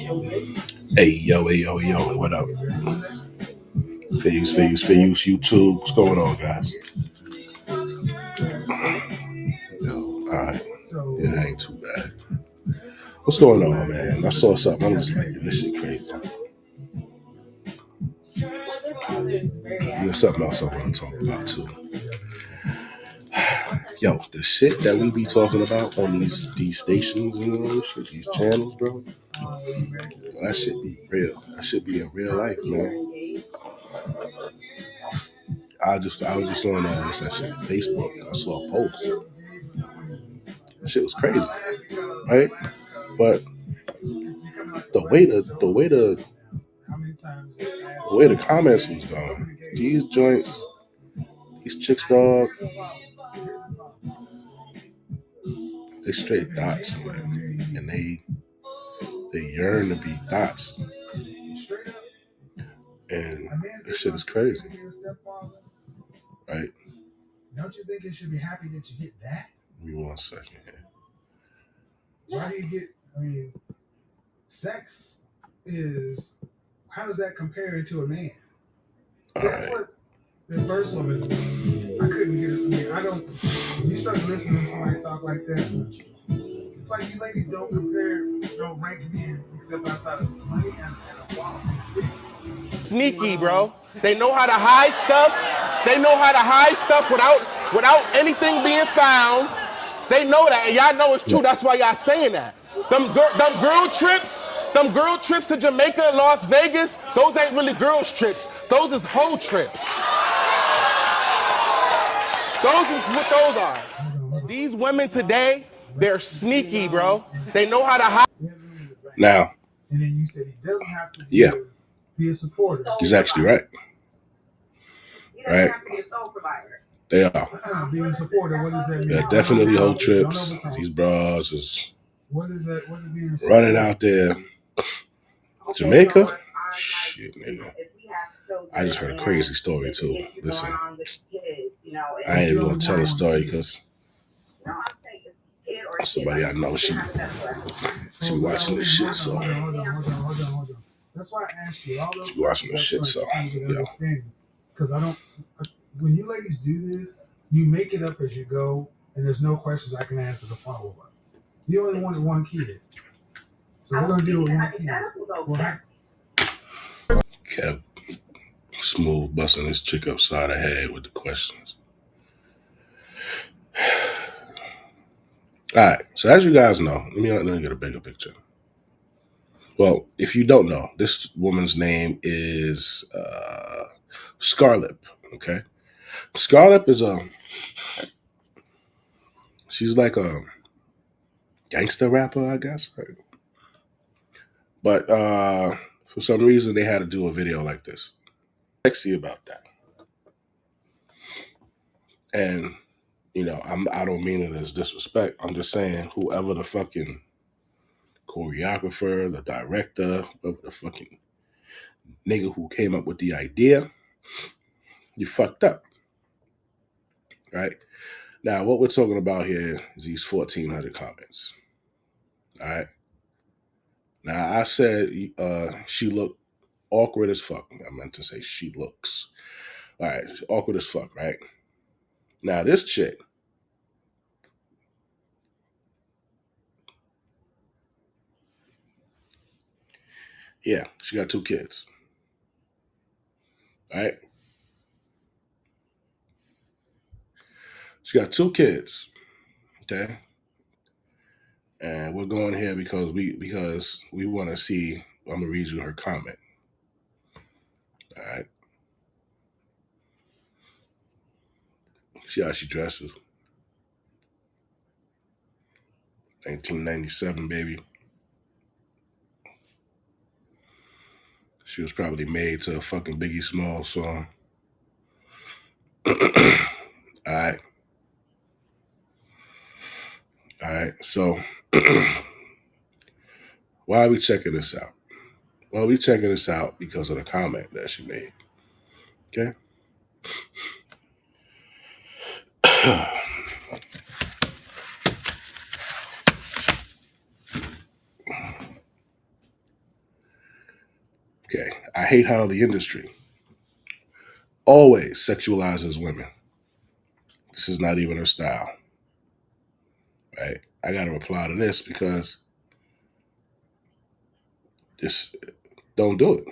Hey yo, what up? Peace, YouTube. What's going on, guys? Yo, alright. It ain't too bad. What's going on, man? I saw something. I'm just like, this shit crazy. There's something else I want to talk about too. Yo, the shit that we be talking about on these stations and all this shit, these channels, bro. That shit be real. That should be in real life, man. I was just on what's that shit? Facebook. I saw a post. That shit was crazy, right? But the way the comments was going, these joints, these chicks, dog, they straight dots, man, and they yearn to be dots, and this shit is crazy, right? Don't you think it should be happy that you get that? Give me 1 second here. Why do you get? I mean, sex is. How does that compare to a man? That's what the first woman. I couldn't get it. I mean, I don't. You start listening to somebody talk like that. It's like you ladies don't rank men except outside of money and a wallet. Sneaky, bro. They know how to hide stuff. They know how to hide stuff without anything being found. They know that, and y'all know it's true. That's why y'all saying that. Them girl trips to Jamaica and Las Vegas, those ain't really girls trips. Those is hoe trips. Those is what those are. These women today, they're sneaky, bro. They know how to hide. Now, and then you said he doesn't have to be a supporter. He's actually right. Right. They are. Being a supporter, what does that mean? Yeah, definitely whole trips. These bras is running out there. Jamaica? Shit, nigga. I just heard a crazy story too. Listen, I ain't even gonna tell a story because somebody I know she watching this shit, so that's why I asked you. All those she watching this shit, so yeah. Because I don't. When you ladies do this, you make it up as you go, and there's no questions I can answer the follow up. You only wanted one kid, so we're gonna deal with one kid. Kept smooth busting this chick upside her head with the questions. All right, so as you guys know, let me get a bigger picture. Well, if you don't know, this woman's name is Scarlett. Okay, Scarlett is she's like a gangster rapper, I guess. But for some reason, they had to do a video like this. Sexy about that, and you know, I don't mean it as disrespect. I'm just saying, whoever the fucking choreographer, the director, whoever the fucking nigga who came up with the idea, you fucked up. Right? Now, what we're talking about here is these 1,400 comments. All right? Now, I said she looked awkward as fuck. I meant to say she looks. All right, awkward as fuck, right? Now, this chick, yeah, she got 2 kids. All right? She got 2 kids. Okay? And we're going here because we want to see. I'm gonna read you her comment. All right. See how she dresses. 1997, baby. She was probably made to a fucking Biggie Small song. All right. All right. So why are we checking this out? Well, we checking this out because of the comment that she made. Okay. I hate how the industry always sexualizes women. This is not even her style, right? I got to reply to this because just don't do it.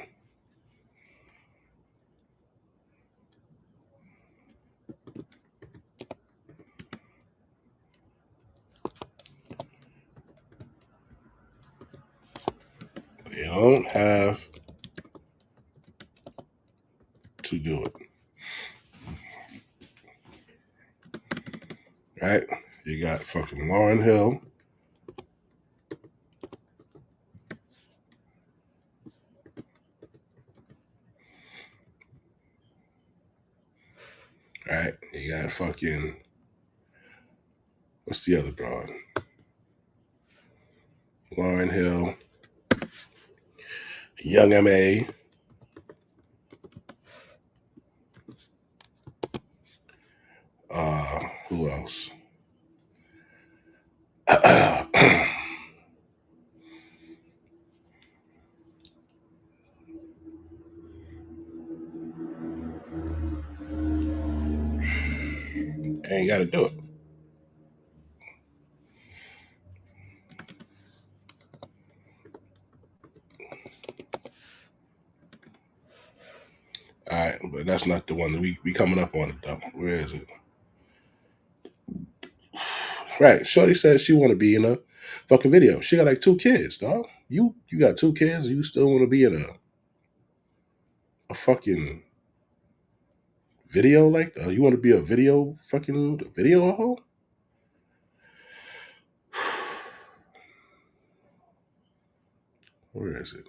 You don't have to do it, right? You got fucking Lauren Hill. Right? You got fucking, what's the other broad? Lauren Hill, Young M.A., who else? Ain't got to do it. All right, but that's not the one. We coming up on it though. Where is it? Right. Shorty said she want to be in a fucking video. She got like 2 kids, dog. You got 2 kids. You still want to be in a fucking video like that? You want to be a video hoe? Where is it?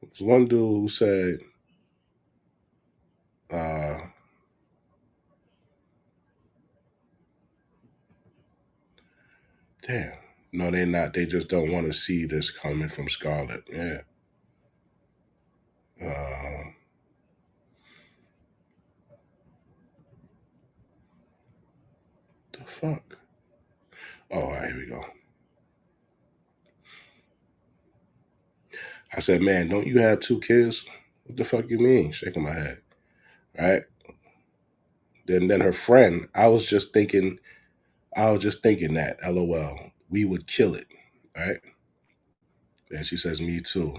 There's one dude who said, damn. No, they're not. They just don't want to see this coming from Scarlett. Yeah. The fuck? Oh, all right, here we go. I said, man, don't you have 2 kids? What the fuck you mean? Shaking my head. Right? Then her friend, I was just thinking that, LOL, we would kill it. Right? And she says, me too.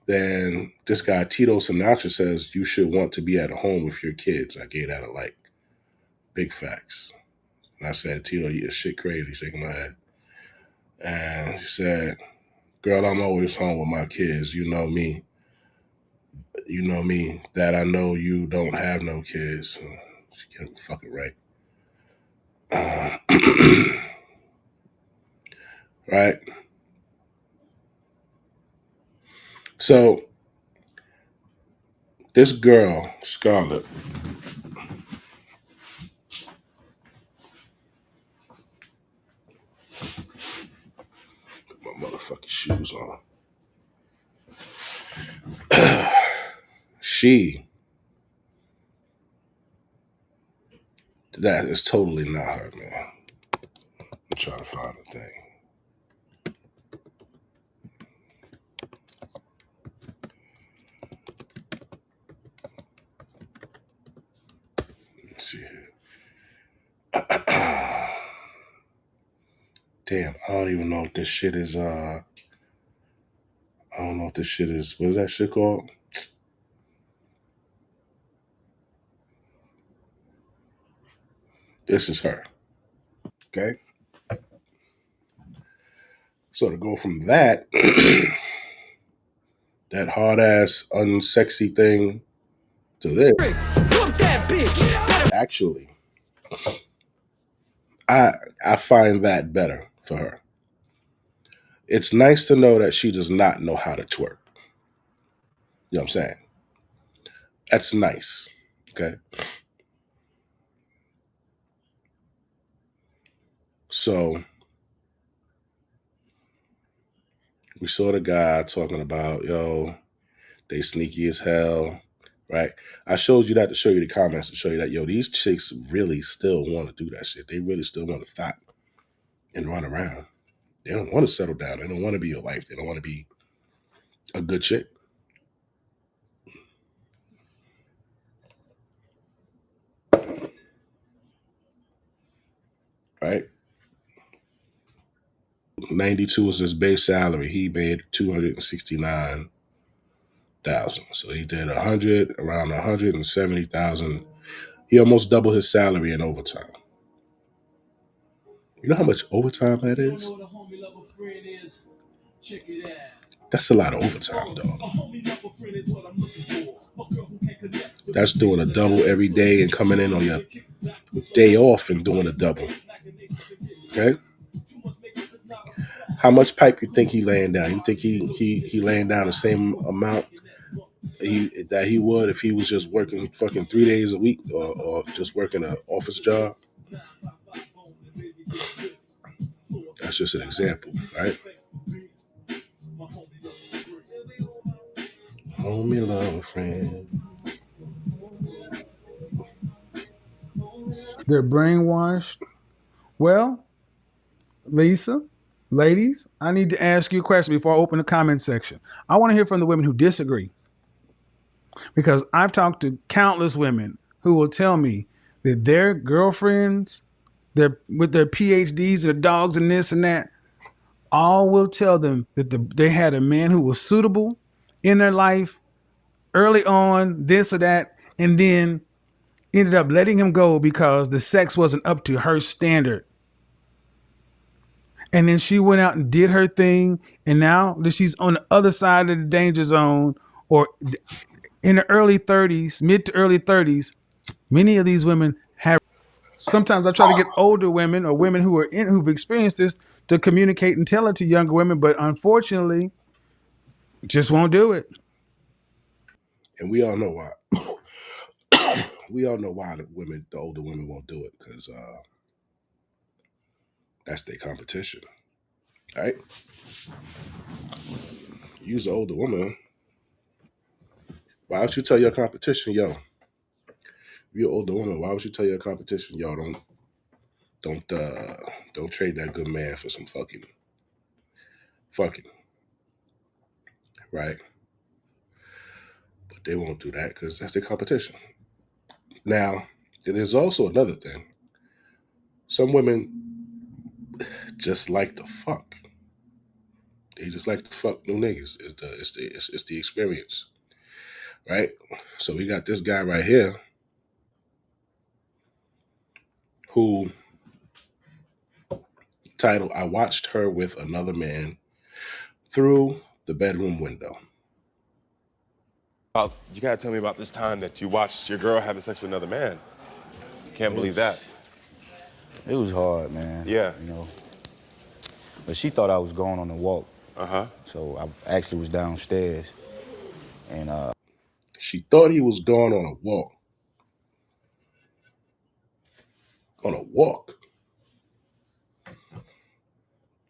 Then this guy, Tito Sinatra, says, you should want to be at home with your kids. I gave that a like. Big facts. And I said, Tito, you shit crazy, shaking my head. And she said, girl, I'm always home with my kids. You know me. You know me. That I know you don't have no kids. She get it fucking right. Right? So this girl, Scarlett, put my motherfucking shoes on. That is totally not her, man. I'm trying to find a thing. Let's see here. Damn, I don't even know if this shit is, I don't know if this shit is, what is that shit called? This is her. Okay? So to go from that, that hard ass, unsexy thing to this, actually, I find that better for her. It's nice to know that she does not know how to twerk. You know what I'm saying? That's nice. Okay. So we saw the guy talking about, yo, they sneaky as hell. Right. I showed you that to show you the comments to show you that, yo, these chicks really still want to do that shit. They really still want to thot and run around. They don't want to settle down. They don't want to be a wife. They don't want to be a good chick. right? 92 was his base salary. He made 269,000. So he did around 170,000. He almost doubled his salary in overtime. You know how much overtime that is? That's a lot of overtime, dog. That's doing a double every day and coming in on your day off and doing a double. Okay? How much pipe you think he laying down? You think he laying down the same amount that he would if he was just working fucking 3 days a week or just working an office job? That's just an example, right? Homie, love a friend. They're brainwashed. Well, Lisa, ladies, I need to ask you a question before I open the comment section. I want to hear from the women who disagree, because I've talked to countless women who will tell me that their girlfriends, with their PhDs, their dogs and this and that, all will tell them that they had a man who was suitable in their life early on, this or that, and then ended up letting him go because the sex wasn't up to her standard. And then she went out and did her thing, and now that she's on the other side of the danger zone, or in the early 30s, mid to early 30s, many of these women have. Sometimes I try to get older women or women who've experienced this to communicate and tell it to younger women, but unfortunately, just won't do it. And we all know why. We all know why the older women won't do it, because that's their competition, right? Use the older woman. Why don't you tell your competition, yo? If you're an older woman, why would you tell your competition, yo, don't trade that good man for some fucking, right? But they won't do that because that's their competition. Now, there's also another thing. Some women just like to fuck. They just like to fuck new niggas. It's the experience, right? So we got this guy right here who titled "I watched her with another man through the bedroom window." You gotta tell me about this time that you watched your girl having sex with another man. Can't believe that. It was hard, man. Yeah. You know. But she thought I was going on a walk. Uh-huh. So I actually was downstairs. And She thought he was going on a walk. On a walk.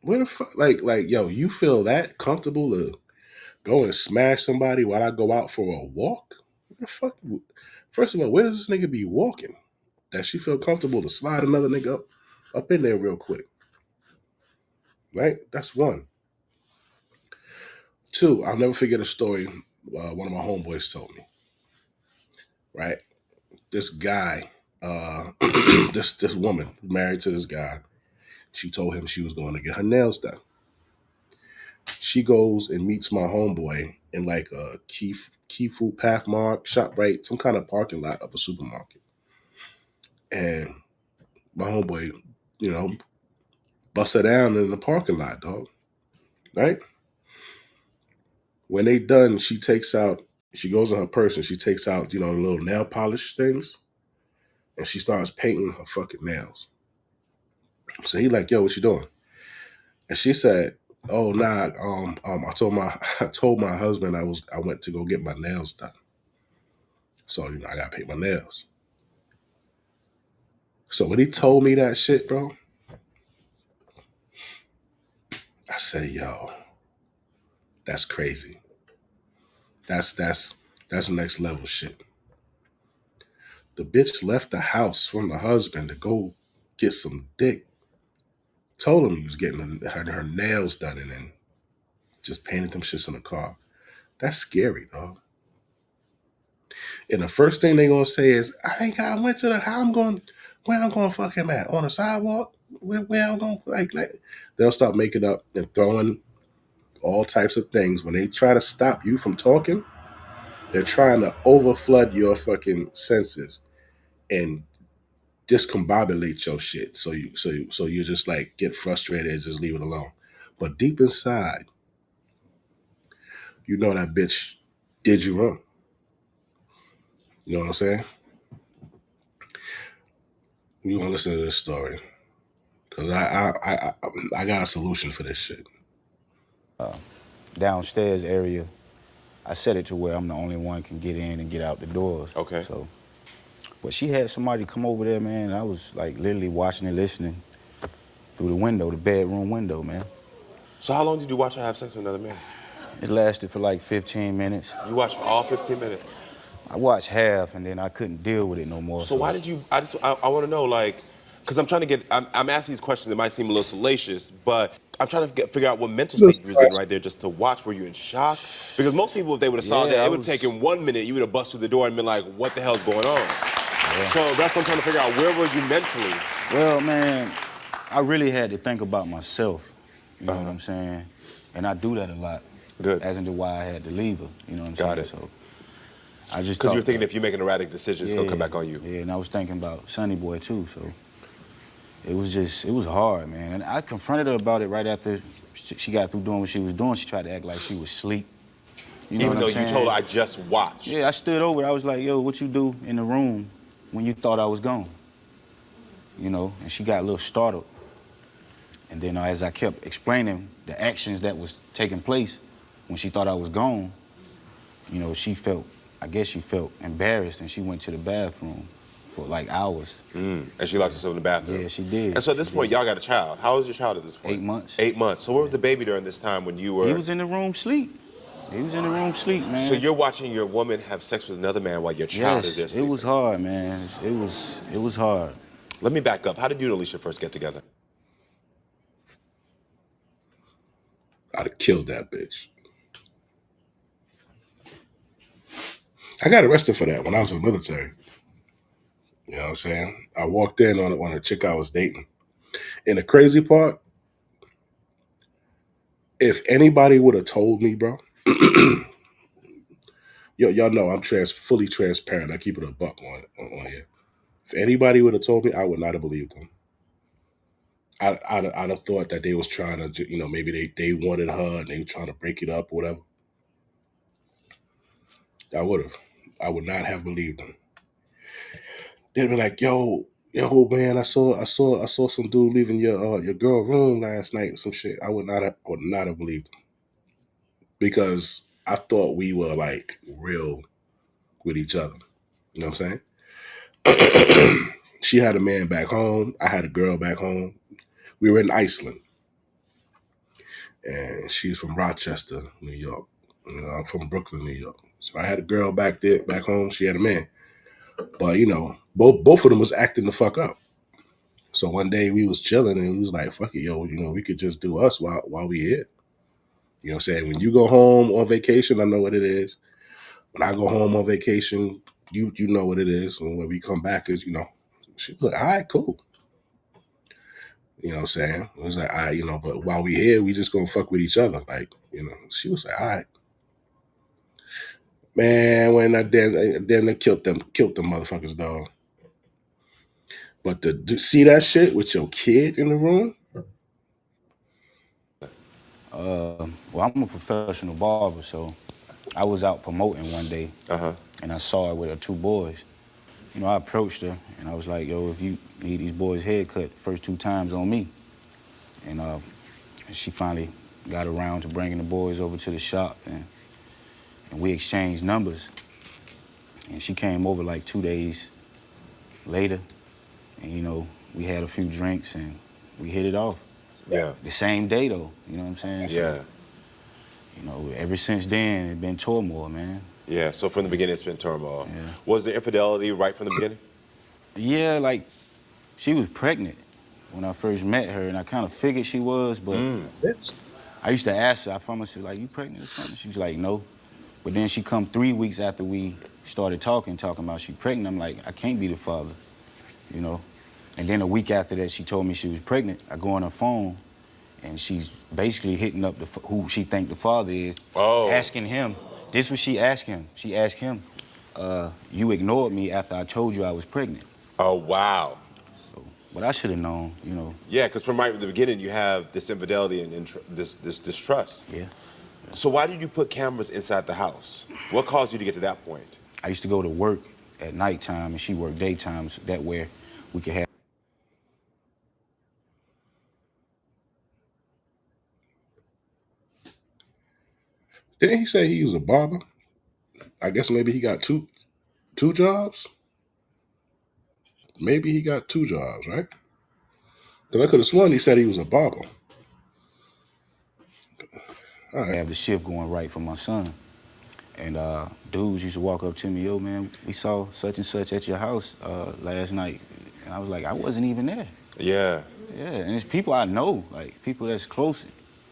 Where the fuck? Like, yo, you feel that comfortable to go and smash somebody while I go out for a walk? Where the fuck? First of all, where does this nigga be walking that she feel comfortable to slide another nigga up in there real quick? Right? That's one. Two, I'll never forget a story one of my homeboys told me. Right? This guy, this woman married to this guy, she told him she was going to get her nails done. She goes and meets my homeboy in like a Key Food Pathmark, ShopRite, some kind of parking lot of a supermarket. And my homeboy, you know, busts her down in the parking lot, dog. Right? When they done, she goes in her purse and she takes out, the little nail polish things, and she starts painting her fucking nails. So he like, yo, what you doing? And she said, oh, nah, I told my husband I went to go get my nails done. So, I gotta paint my nails. So when he told me that shit, bro, I said, yo, that's crazy. That's next level shit. The bitch left the house from the husband to go get some dick. Told him he was getting her nails done and then just painted them shits in the car. That's scary, dog. And the first thing they gonna say is, I went to the how I'm going where I'm gonna fuck him at? On the sidewalk? Where I'm going, like they'll start making up and throwing all types of things. When they try to stop you from talking, they're trying to overflood your fucking senses and discombobulate your shit. So you just like get frustrated and just leave it alone. But deep inside, you know that bitch did you wrong. You know what I'm saying? You want to listen to this story because I got a solution for this shit. Downstairs area, I set it to where I'm the only one can get in and get out the doors. Okay. So, but she had somebody come over there, man. I was like literally watching and listening through the window, the bedroom window, man. So how long did you watch her have sex with another man? It lasted for like 15 minutes. You watched for all 15 minutes. I watched half and then I couldn't deal with it no more. So why did you? I want to know, like, because I'm trying to get. I'm asking these questions that might seem a little salacious, but I'm trying to figure out what mental state you was in right there, just to watch. Were you in shock? Because most people, if they would have saw that, it would have taken 1 minute. You would have busted through the door and been like, "What the hell's going on?" Yeah. So that's what I'm trying to figure out. Where were you mentally? Well, man, I really had to think about myself. You know what I'm saying? And I do that a lot. Good. As into why I had to leave her. You know what I'm saying? Got it. So I just because you're thinking if you make an erratic decision, it's gonna come back on you. Yeah, and I was thinking about Sonny Boy too. So it was hard, man. And I confronted her about it right after she got through doing what she was doing. She tried to act like she was asleep. You know Even though you told her I just watched. Yeah, I stood over. I was like, yo, what you do in the room when you thought I was gone? You know, and she got a little startled. And then as I kept explaining the actions that was taking place when she thought I was gone, you know, I guess she felt embarrassed and she went to the bathroom for like hours. And she locked herself in the bathroom. Yeah, she did. And so at this point, y'all got a child. How old is your child at this point? 8 months. 8 months. So where was the baby during this time when you were? He was in the room sleep. He was in the room sleep, man. So you're watching your woman have sex with another man while your child is there sleeping? It was hard, man. It was hard. Let me back up. How did you and Alicia first get together? I'd have killed that bitch. I got arrested for that when I was in the military. You know what I'm saying? I walked in on a chick I was dating. And the crazy part, if anybody would have told me, bro, y'all know I'm fully transparent. I keep it a buck on here. If anybody would have told me, I would not have believed them. I'd have thought that they was trying to, you know, maybe they wanted her and they were trying to break it up or whatever. I would not have believed them. They'd be like, yo, man, I saw some dude leaving your girl room last night and some shit. I would not have believed them. Because I thought we were like real with each other. You know what I'm saying? She had a man back home. I had a girl back home. We were in Iceland. And she's from Rochester, New York. You know, I'm from Brooklyn, New York. So I had a girl back home. She had a man. But, you know, both of them was acting the fuck up. So one day we was chilling and we was like, fuck it, yo, you know, we could just do us while we here. You know what I'm saying? When you go home on vacation, I know what it is. When I go home on vacation, you know what it is. And when we come back, is, you know, she was like, all right, cool. You know what I'm saying? It was like, all right, you know, but while we here, we just gonna fuck with each other. Like, you know, she was like, all right. Man, when I damn they killed them motherfuckers, dog. But to see that shit with your kid in the room? Well, I'm a professional barber, so I was out promoting one day, and I saw her with her 2 boys. You know, I approached her, and I was like, yo, if you need these boys' haircut, first 2 times on me. And she finally got around to bringing the boys over to the shop, and we exchanged numbers. And she came over like 2 days later, and, you know, we had a few drinks, and we hit it off. Yeah. The same day, though, you know what I'm saying? Yeah. So, you know, ever since then, it's been turmoil, man. Yeah, so from the beginning, it's been turmoil. Yeah. Was there infidelity right from the beginning? Yeah, like, she was pregnant when I first met her, and I kind of figured she was, but I used to ask her, I promised her, like, you pregnant or something? She was like, no. But then she come 3 weeks after we started talking about she pregnant. I'm like, I can't be the father, you know? And then a week after that, she told me she was pregnant. I go on her phone, and she's basically hitting up who she think the father is, asking him. This was she asked him. She asked him, you ignored me after I told you I was pregnant. Oh, wow. So, but I should have known, you know. Yeah, because from right at the beginning, you have this infidelity and this distrust. Yeah. So why did you put cameras inside the house? What caused you to get to that point? I used to go to work at nighttime, and she worked daytime, so that way we could have. Didn't he say he was a barber? I guess maybe he got two jobs. Maybe he got 2 jobs, right? Because I could have sworn he said he was a barber. All right. Have the shift going right for my son. And dudes used to walk up to me, yo, man, we saw such and such at your house last night. And I was like, I wasn't even there. Yeah. Yeah, and it's people I know, like people that's close,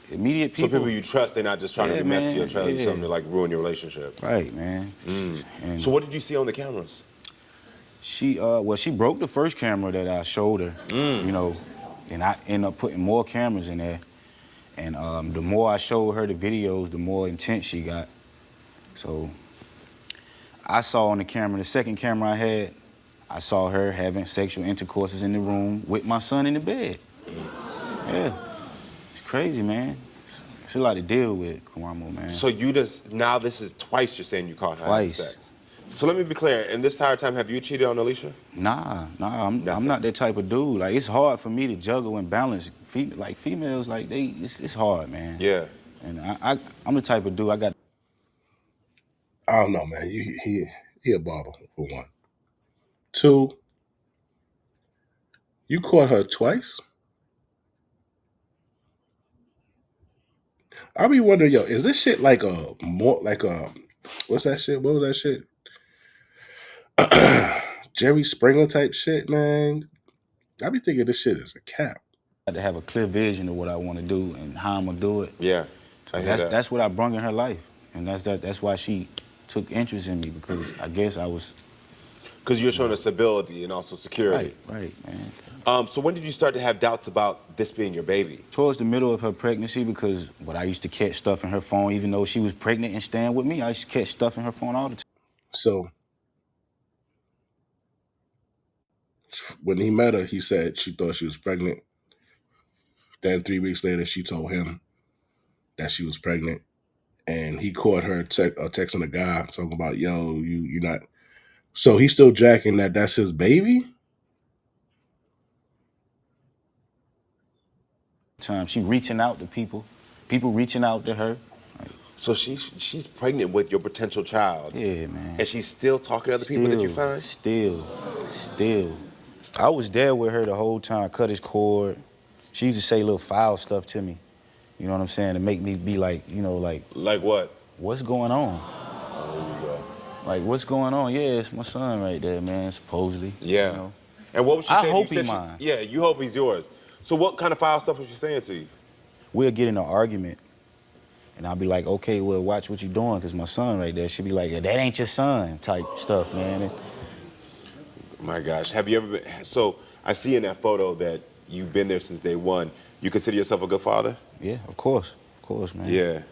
immediate people. So people you trust, they're not just trying to be messy or trying to do something to like ruin your relationship. Right, man. And so what did you see on the cameras? She, well, she broke the first camera that I showed her, you know, and I ended up putting more cameras in there. And the more I showed her the videos, the more intense she got. So I saw on the camera, the second camera I had, I saw her having sexual intercourses in the room with my son in the bed. Yeah, it's crazy, man. It's a lot to deal with, Kawamo, man. So you just, now this is twice you're saying you caught her having Twice. sex. So let me be clear, in this entire time, have you cheated on Alicia? Nah, I'm not that type of dude. Like, it's hard for me to juggle and balance. Like, females, like, it's hard, man. Yeah. And I'm the type of dude, I don't know, man. He a barber, for one. 2, you caught her twice? I be wondering, yo, is this shit like what's that shit? What was that shit? Jerry Springer type shit, man. I be thinking this shit is a cap. got to have a clear vision of what I want to do and how I'm gonna do it. Yeah, so that's what I brung in her life, and that's why she took interest in me, because I guess I was. Because you're showing her stability and also security. Right, man. So when did you start to have doubts about this being your baby? Towards the middle of her pregnancy, because I used to catch stuff in her phone, even though she was pregnant and staying with me, I used to catch stuff in her phone all the time. So when he met her, he said she thought she was pregnant. Then 3 weeks later, she told him that she was pregnant. And he caught her texting a guy talking about, yo, you're not. So he's still jacking that's his baby? She reaching out to people reaching out to her. So she's pregnant with your potential child. Yeah, man. And she's still talking to other people that you find? Still. I was there with her the whole time. I cut his cord. She used to say little foul stuff to me. You know what I'm saying? To make me be like, you know, like. Like what? What's going on? Oh, there you go. Like, what's going on? Yeah, it's my son right there, man, supposedly. Yeah. You know? And what was she saying? I hope he's mine. Yeah, you hope he's yours. So what kind of foul stuff was she saying to you? We'll get in an argument, and I'll be like, okay, well, watch what you're doing, because my son right there. She'll be like, that ain't your son, type stuff, man. My gosh. Have you ever been, so I see in that photo that you've been there since day one. You consider yourself a good father? Yeah, of course, man. Yeah.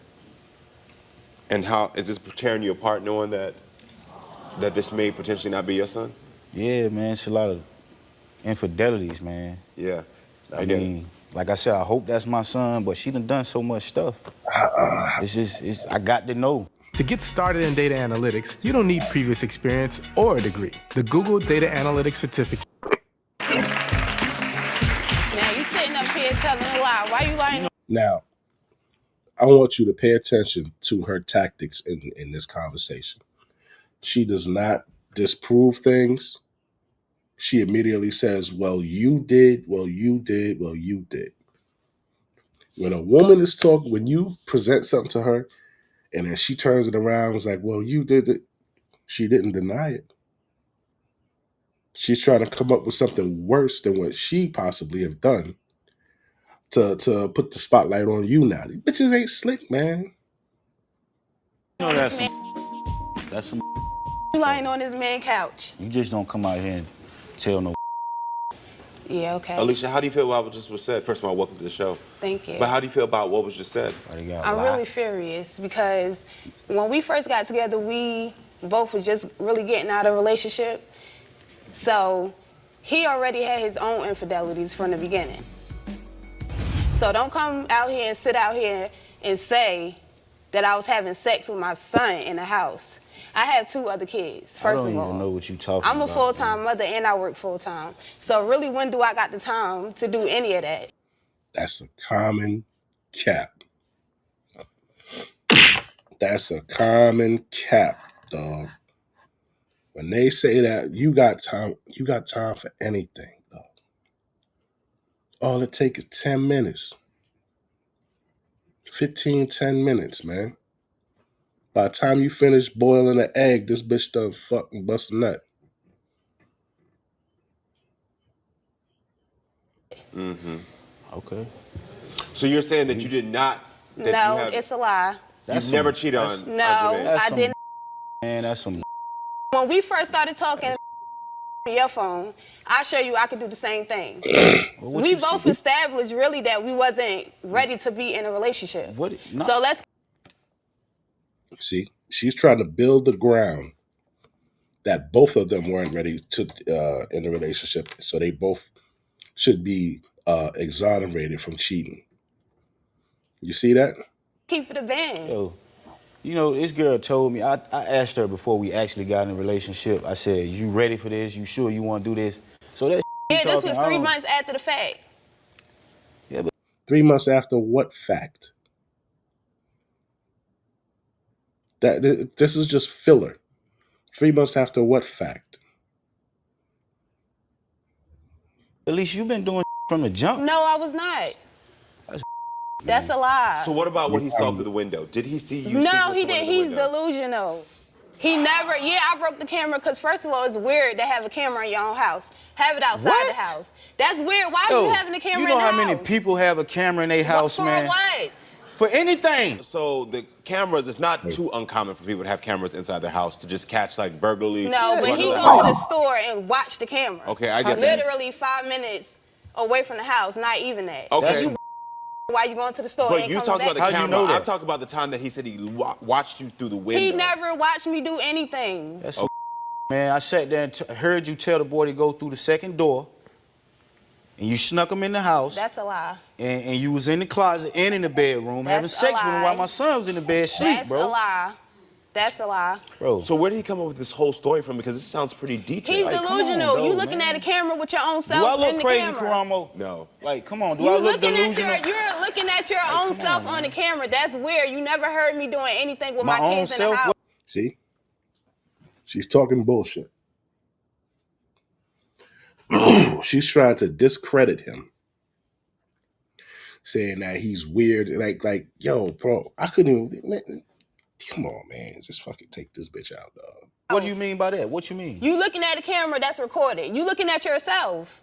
And how, is this tearing you apart knowing that this may potentially not be your son? Yeah, man, it's a lot of infidelities, man. Yeah, I mean, like I said, I hope that's my son, but she done so much stuff. I got to know. To get started in data analytics, you don't need previous experience or a degree. The Google Data Analytics Certificate. Now you sitting up here telling a lie. Why you lying? Now, I want you to pay attention to her tactics in this conversation. She does not disprove things. She immediately says, well, you did, well, you did, well, you did. When a woman is talking, when you present something to her, and then she turns it around and is like, well, you did it, she didn't deny it. She's trying to come up with something worse than what she possibly have done to put the spotlight on you now. These bitches ain't slick, man. You know that's some You lying on this man couch. You just don't come out here and tell no Yeah, okay. Alicia, how do you feel about what just was said? First of all, welcome to the show. Thank you. But how do you feel about what was just said? I'm really furious because when we first got together, we both was just really getting out of a relationship. So he already had his own infidelities from the beginning. So don't come out here and sit out here and say that I was having sex with my son in the house. I have 2 other kids, first of all. I don't even know what you're talking about. I'm a full-time mother and I work full-time. So really, when do I got the time to do any of that? That's a common cap. That's a common cap, dog. When they say that, you got time for anything, dog. All it takes is 10 minutes. 10 minutes, man. By the time you finish boiling an egg, this bitch done fucking bust a nut. Mm-hmm. Okay. So you're saying that you did not? That No, it's a lie. You've never cheated on No, Jermaine? I didn't. Man, that's some. When we first started talking on your phone, I show you I could do the same thing. We both established really that we wasn't ready to be in a relationship. So let's. See, she's trying to build the ground that both of them weren't ready to in the relationship, so they both should be exonerated from cheating. You see that? Keep it a band. Yo, you know, this girl told me, I asked her before we actually got in a relationship, I said, you ready for this? You sure you want to do this? So that Yeah, this was 3 months after the fact. Yeah, but 3 months after what fact? That this is just filler. 3 months after what fact? at least you've been doing from the jump. No, I was not. That's a lie. So what about what he saw through the window? Did he see you? No, he didn't. He's delusional. He never. Yeah, I broke the camera because first of all, it's weird to have a camera in your own house. Have it outside the house. That's weird. Why are you having a camera in the house? You know how many people have a camera in their house, man? For what? For anything. So the cameras, it's not too uncommon for people to have cameras inside their house to just catch like burglary. No, but he go to the store and watch the camera. Okay, I get that. Literally 5 minutes away from the house, not even that. Okay. Why you going to the store? But you talk about the camera. You know that? I'm talking about the time that he said he watched you through the window. He never watched me do anything. That's man, I sat there and heard you tell the boy to go through the second door, and you snuck him in the house. That's a lie. And you was in the closet and in the bedroom having sex with him while my son was in the bed asleep, bro. That's a lie. That's a lie. Bro. So where did he come up with this whole story from? Because this sounds pretty detailed. He's delusional. You looking at a camera with your own self do I look in the crazy, camera. Karamo? No. Like, come on, do I look delusional? You're looking at your own self on the camera. That's weird. You never heard me doing anything with my own kids in self? the house. See? She's talking bullshit. She's trying to discredit him. Saying that he's weird. Like, yo, bro, I couldn't even... Man, come on, man. Just fucking take this bitch out, dog. What do you mean by that? What you mean? You looking at a camera that's recorded. You looking at yourself.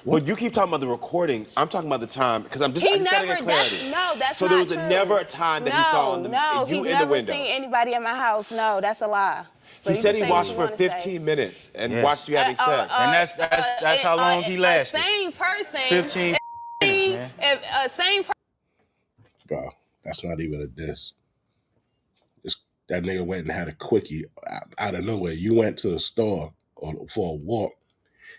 Well, you keep talking about the recording. I'm talking about the time because I just gotta get clarity. That's so not there was true. never a time that he saw you in the window. No, he never seen anybody in my house. No, that's a lie. So he said he watched for 15 minutes and watched you having sex. And that's how long he lasted. A same person. 15 minutes, man. A same person. Bro, that's not even a diss. That nigga went and had a quickie out of nowhere. You went to the store for a walk,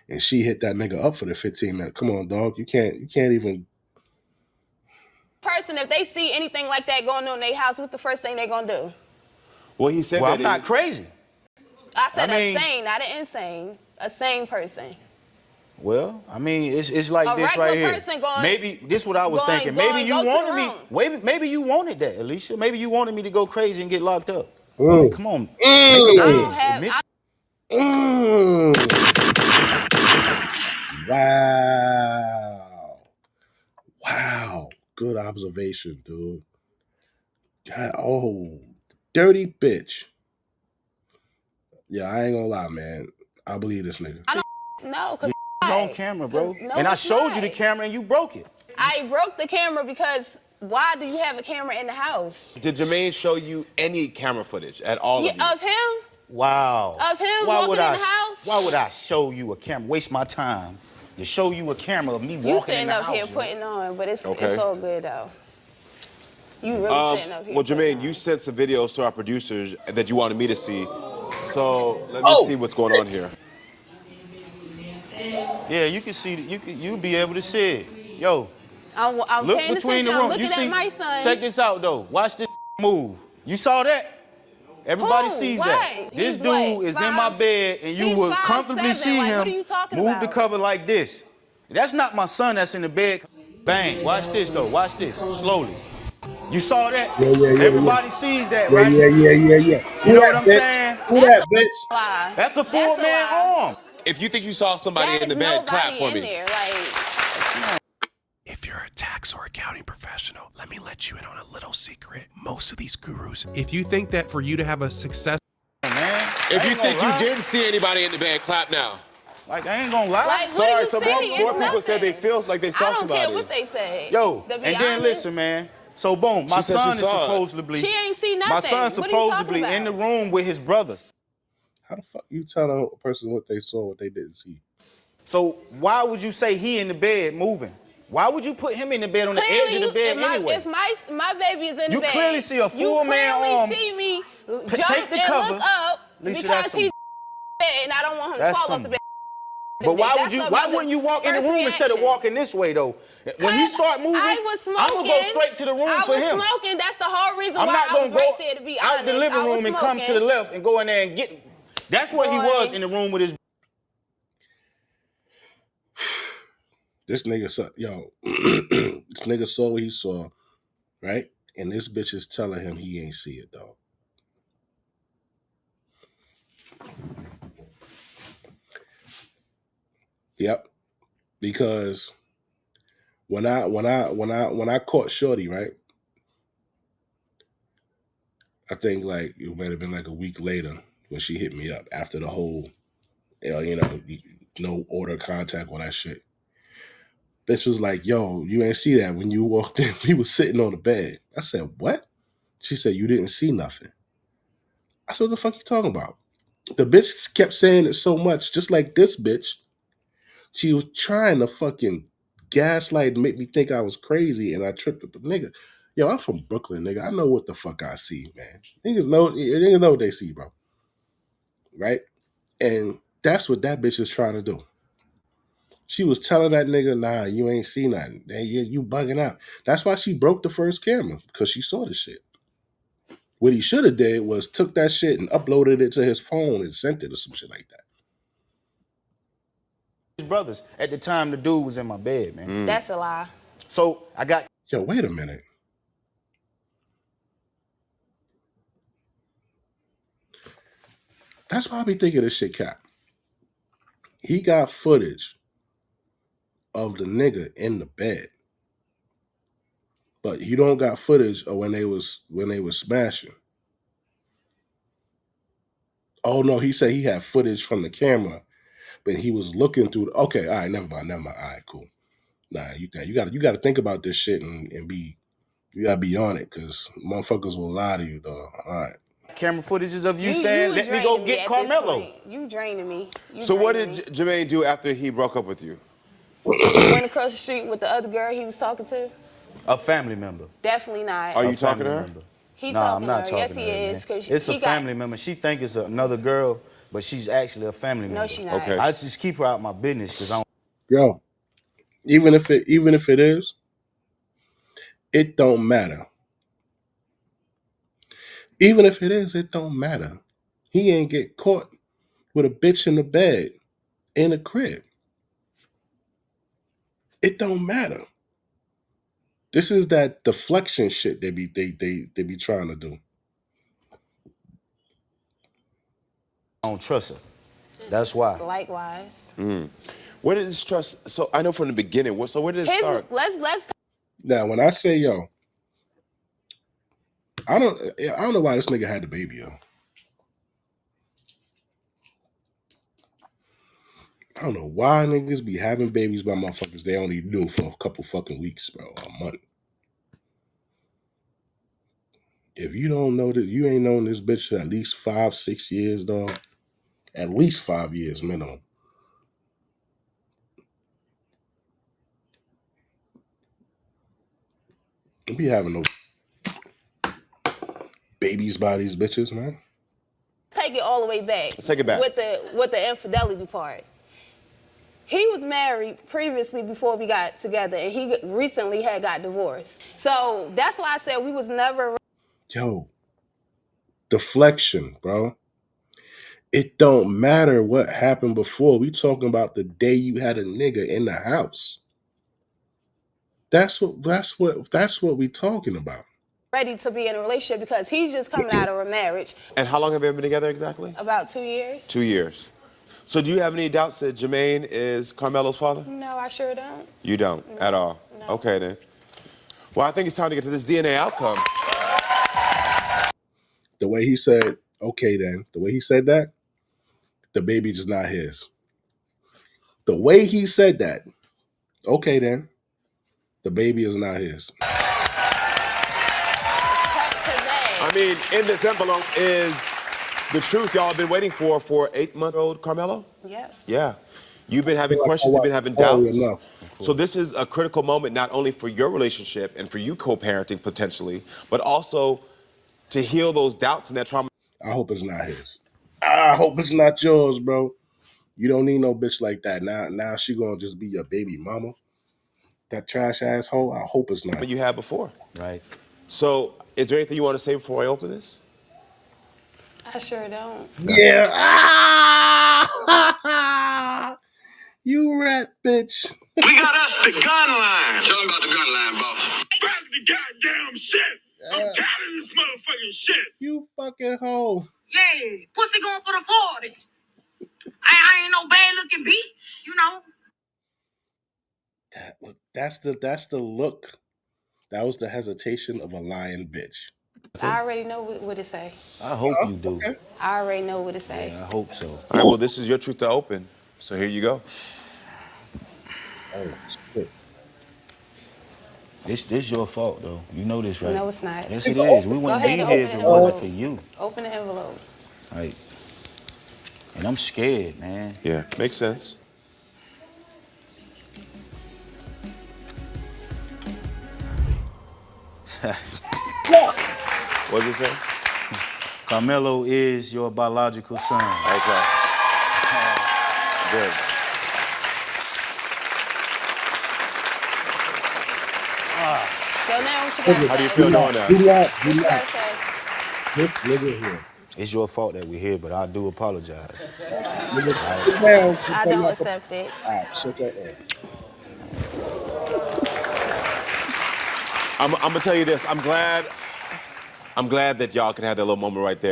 and she hit that nigga up for the 15 minutes. Come on, dog. You can't even. Person, if they see anything like that going on in their house, what's the first thing they gonna do? Well, he said well, that. I'm not crazy. I said a sane, not an insane. A sane person. Well, I mean, it's like a this right here. Going, maybe this is what I was thinking. Maybe you wanted me. Maybe you wanted that, Alicia. Maybe you wanted me to go crazy and get locked up. Like, come on, make a Wow. Good observation, dude. God, oh, dirty bitch. Yeah, I ain't gonna lie, man. I believe this nigga. No, because it's on camera, bro. And I showed you the camera and you broke it. I broke the camera because why do you have a camera in the house? Did Jermaine show you any camera footage at all of him? Wow. Of him walking in the house? Why would I show you a camera? Waste my time. to show you a camera of me You walking in sitting the up house. here yo. putting on, but it's Okay. all good though. You really sitting up here. Well, putting Jermaine, on. you sent some videos to our producers that you wanted me to see. So let me see what's going on here. Yeah, you can see. You'll be able to see it. Yo, I'm look paying between attention. the I'm room. looking You see? at my son. Check this out though. Watch this move. You saw that? Everybody Who? sees What? that. This He's dude what, is in my five? bed, and you He's would 5'7". comfortably see Like, him what are you talking move about? the cover like this. That's not my son that's in the bed. Bang. Watch this though. Watch this. Slowly. You saw that? Yeah. Everybody sees that, Yeah. right? You You know know what that, I'm bitch? saying? Who that, bitch? Lie. That's a full That's a man lie. arm. If you think you saw somebody in There's the bed, clap nobody for in me. there. Like, If you're a tax or accounting professional, let me let you in on a little secret. Most of these gurus, if you think that for you to have a success, Man, If you ain't think gonna you lie. didn't see anybody in the bed, clap now. Like, I ain't gonna lie. what are Sorry, you so saying? more It's people said they nothing. feel like they saw I don't somebody. care what they say. Yo, to be and then honest. listen, man. So boom, my She said she son is saw it. supposedly. She ain't see nothing. My son's What are you talking supposedly about? in the room with his brothers. How the fuck you tell a person what they saw, what they didn't see? So why would you say he in the bed moving? Why would you put him in the bed on the Clearly, edge of the bed anyway? if my baby is in You the bed, clearly see a full man arm. You clearly see me Take jump the and cover. look up Lisa, because that's he's some- bed and I don't want him to That's fall off some- the bed. But why would That's you? a Why mother's wouldn't you walk in the first room instead of reaction. walking this way though? When he start moving, I was smoking. I'm gonna go straight to the room I for was him. smoking. That's the whole reason I'm why not I gonna was go right there. To be out honest, the living I was room and come to the smoking. left and go in there and get. That's where he Boy. was in the room with his. This nigga saw, this nigga saw what he saw, right? And this bitch is telling him he ain't see it, dog. Yep. Because when I caught Shorty, right? I think like it might have been like a week later when she hit me up after the whole, no order contact, all that shit. This was like, yo, you ain't see that when you walked in. We was sitting on the bed. I said, what? She said, you didn't see nothing. I said, what the fuck you talking about? The bitch kept saying it so much, just like this bitch. She was trying to fucking gaslight and make me think I was crazy, and I tripped up the nigga. Yo, I'm from Brooklyn, nigga. I know what the fuck I see, man. Niggas know what they see, bro. Right? And that's what that bitch is trying to do. She was telling that nigga, nah, you ain't see nothing. You bugging out. That's why she broke the first camera, because she saw the shit. What he should have did was took that shit and uploaded it to his phone and sent it or some shit like that. His brothers. At the time, the dude was in my bed, man. That's a lie. So I got. Yo, wait a minute. That's why I be thinking this shit cap. He got footage of the nigga in the bed, but you don't got footage of when they was smashing. Oh no, he said he had footage from the camera, but he was looking through. Okay, all right, never mind. All right, cool. Nah, you got to think about this shit and be. You gotta be on it, because motherfuckers will lie to you, though. All right. Camera footages of you saying, was let me go draining get at this Carmelo. point. You draining me. So what did Jermaine do after he broke up with you? Went across the street with the other girl he was talking to? A family member. Definitely not. Are you A talking to family her? member. He Nah, talking I'm not to her. talking Yes, to he her, is. man. 'Cause It's a he family member. She think it's another girl, but she's actually a family member. No, she not. Okay. I just keep her out my business because I don't. Yo, even if it is, it don't matter. Even if it is, it don't matter. He ain't get caught with a bitch in the bed in a crib. It don't matter. This is that deflection shit they be trying to do. I don't trust her. That's why. Likewise. Where did this trust? So I know from the beginning. Where did it start? Let's Now, when I say yo, I don't know why this nigga had the baby, yo. I don't know why niggas be having babies by motherfuckers they only knew for a couple fucking weeks, bro, a month. If you don't know that, you ain't known this bitch for at least 5-6 years, dog. At least 5 years minimum. Don't be having no babies by these bitches, man. Take it all the way back. Let's take it back. With the infidelity part. He was married previously before we got together, and he recently had got divorced. So that's why I said we was never. Yo, deflection, bro. It don't matter what happened before. We talking about the day you had a nigga in the house. That's what we talking about. Ready to be in a relationship because he's just coming out of a marriage. And how long have you been together exactly? About 2 years. 2 years. So do you have any doubts that Jermaine is Carmelo's father? No, I sure don't. You don't at all? No. Okay then. Well, I think it's time to get to this DNA outcome. The way he said, okay then, the way he said that, the baby is not his. The way he said that, okay then, the baby is not his. I mean, in this envelope is the truth y'all have been waiting for 8-month-old Carmelo? Yeah. Yeah. You've been having questions, you've been having doubts. Enough. So this is a critical moment not only for your relationship and for you co-parenting potentially, but also to heal those doubts and that trauma. I hope it's not his. I hope it's not yours, bro. You don't need no bitch like that. Now she gonna just be your baby mama. That trash asshole. I hope it's not. But you had before. Right. So is there anything you want to say before I open this? I sure don't. Yeah. You rat bitch. We got us the gun line. Tell them about the gun line, boss. Back the goddamn shit. I'm tired of this motherfucking shit. You fucking hoe. Yeah, pussy going for the 40. I ain't no bad looking bitch, you know. That's the look. That was the hesitation of a lying bitch. I already know what it say. I hope you do. Okay. I already know what it say. Yeah, I hope so. All right, well, this is your truth to open. So here you go. Oh, shit. This your fault, though. You know this, right? No, it's not. Yes, it is. We wouldn't be ahead and here if open it the wasn't envelope. for you. Open the envelope. Like, and I'm scared, man. Yeah, makes sense. What does it say? Carmelo is your biological son. Okay. Good. So now what you gotta say? How do you feel knowing that? Do not. What you gotta say? This nigga here. It's your fault that we're here, but I do apologize. Nigga, sit down. I don't accept it. All right, shut that ass. I'm gonna tell you this. I'm glad that y'all can have that little moment right there.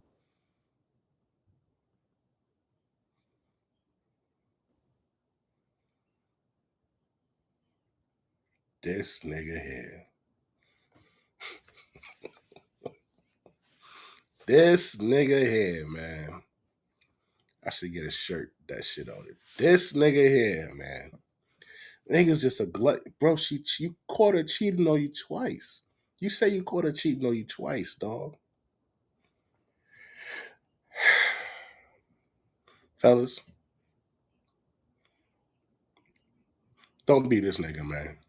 This nigga here. This nigga here, man. I should get a shirt with that shit on it. This nigga here, man. Nigga's just a glut. Bro, you caught her cheating on you twice. You say you caught her cheating on you twice, dog. Fellas, don't be this nigga, man.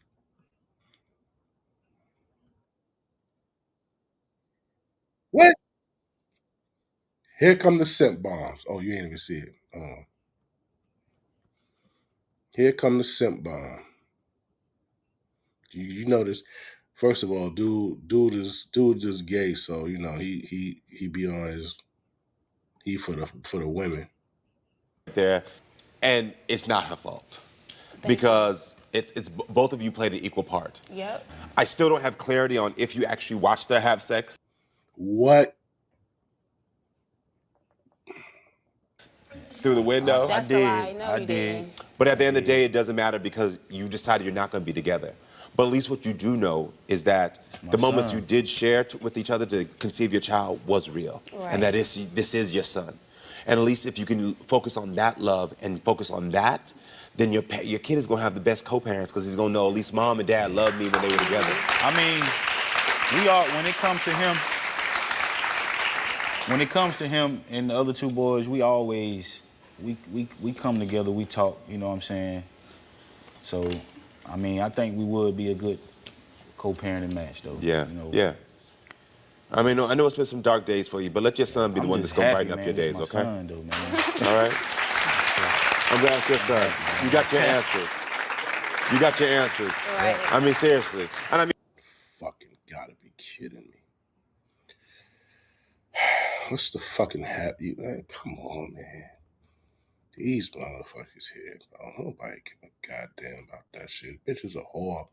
What? Here come the scent bombs. Oh, you ain't even see it. Here come the scent bomb. You notice, first of all, dude is gay, so you know he be on his for the women. There, and it's not her fault because it's both of you played an equal part. Yep. I still don't have clarity on if you actually watched her have sex. What? Through the window? That's a lie. No, you didn't. But at the end of the day, it doesn't matter because you decided you're not going to be together. But at least what you do know is that the moments you did share with each other to conceive your child was real. Right. And that this is your son. And at least if you can focus on that love and focus on that, then your kid is going to have the best co-parents because he's going to know at least mom and dad loved me when they were together. I mean, when it comes to him and the other two boys, we always, we come together, we talk, you know what I'm saying? So, I mean, I think we would be a good co-parenting match, though. Yeah, you know. yeah. I mean, I know it's been some dark days for you, but let your son be the I'm one just that's gonna happy, brighten up man. your This days, my okay? son, though, man. All right. I'm glad it's your son. You got your answers. You got your answers. Right. I mean, seriously. And I mean, Fucking gotta be kidding me. What's the fucking happy? Come on, man. These motherfuckers here, bro. Nobody give a goddamn about that shit. Bitch is a whore.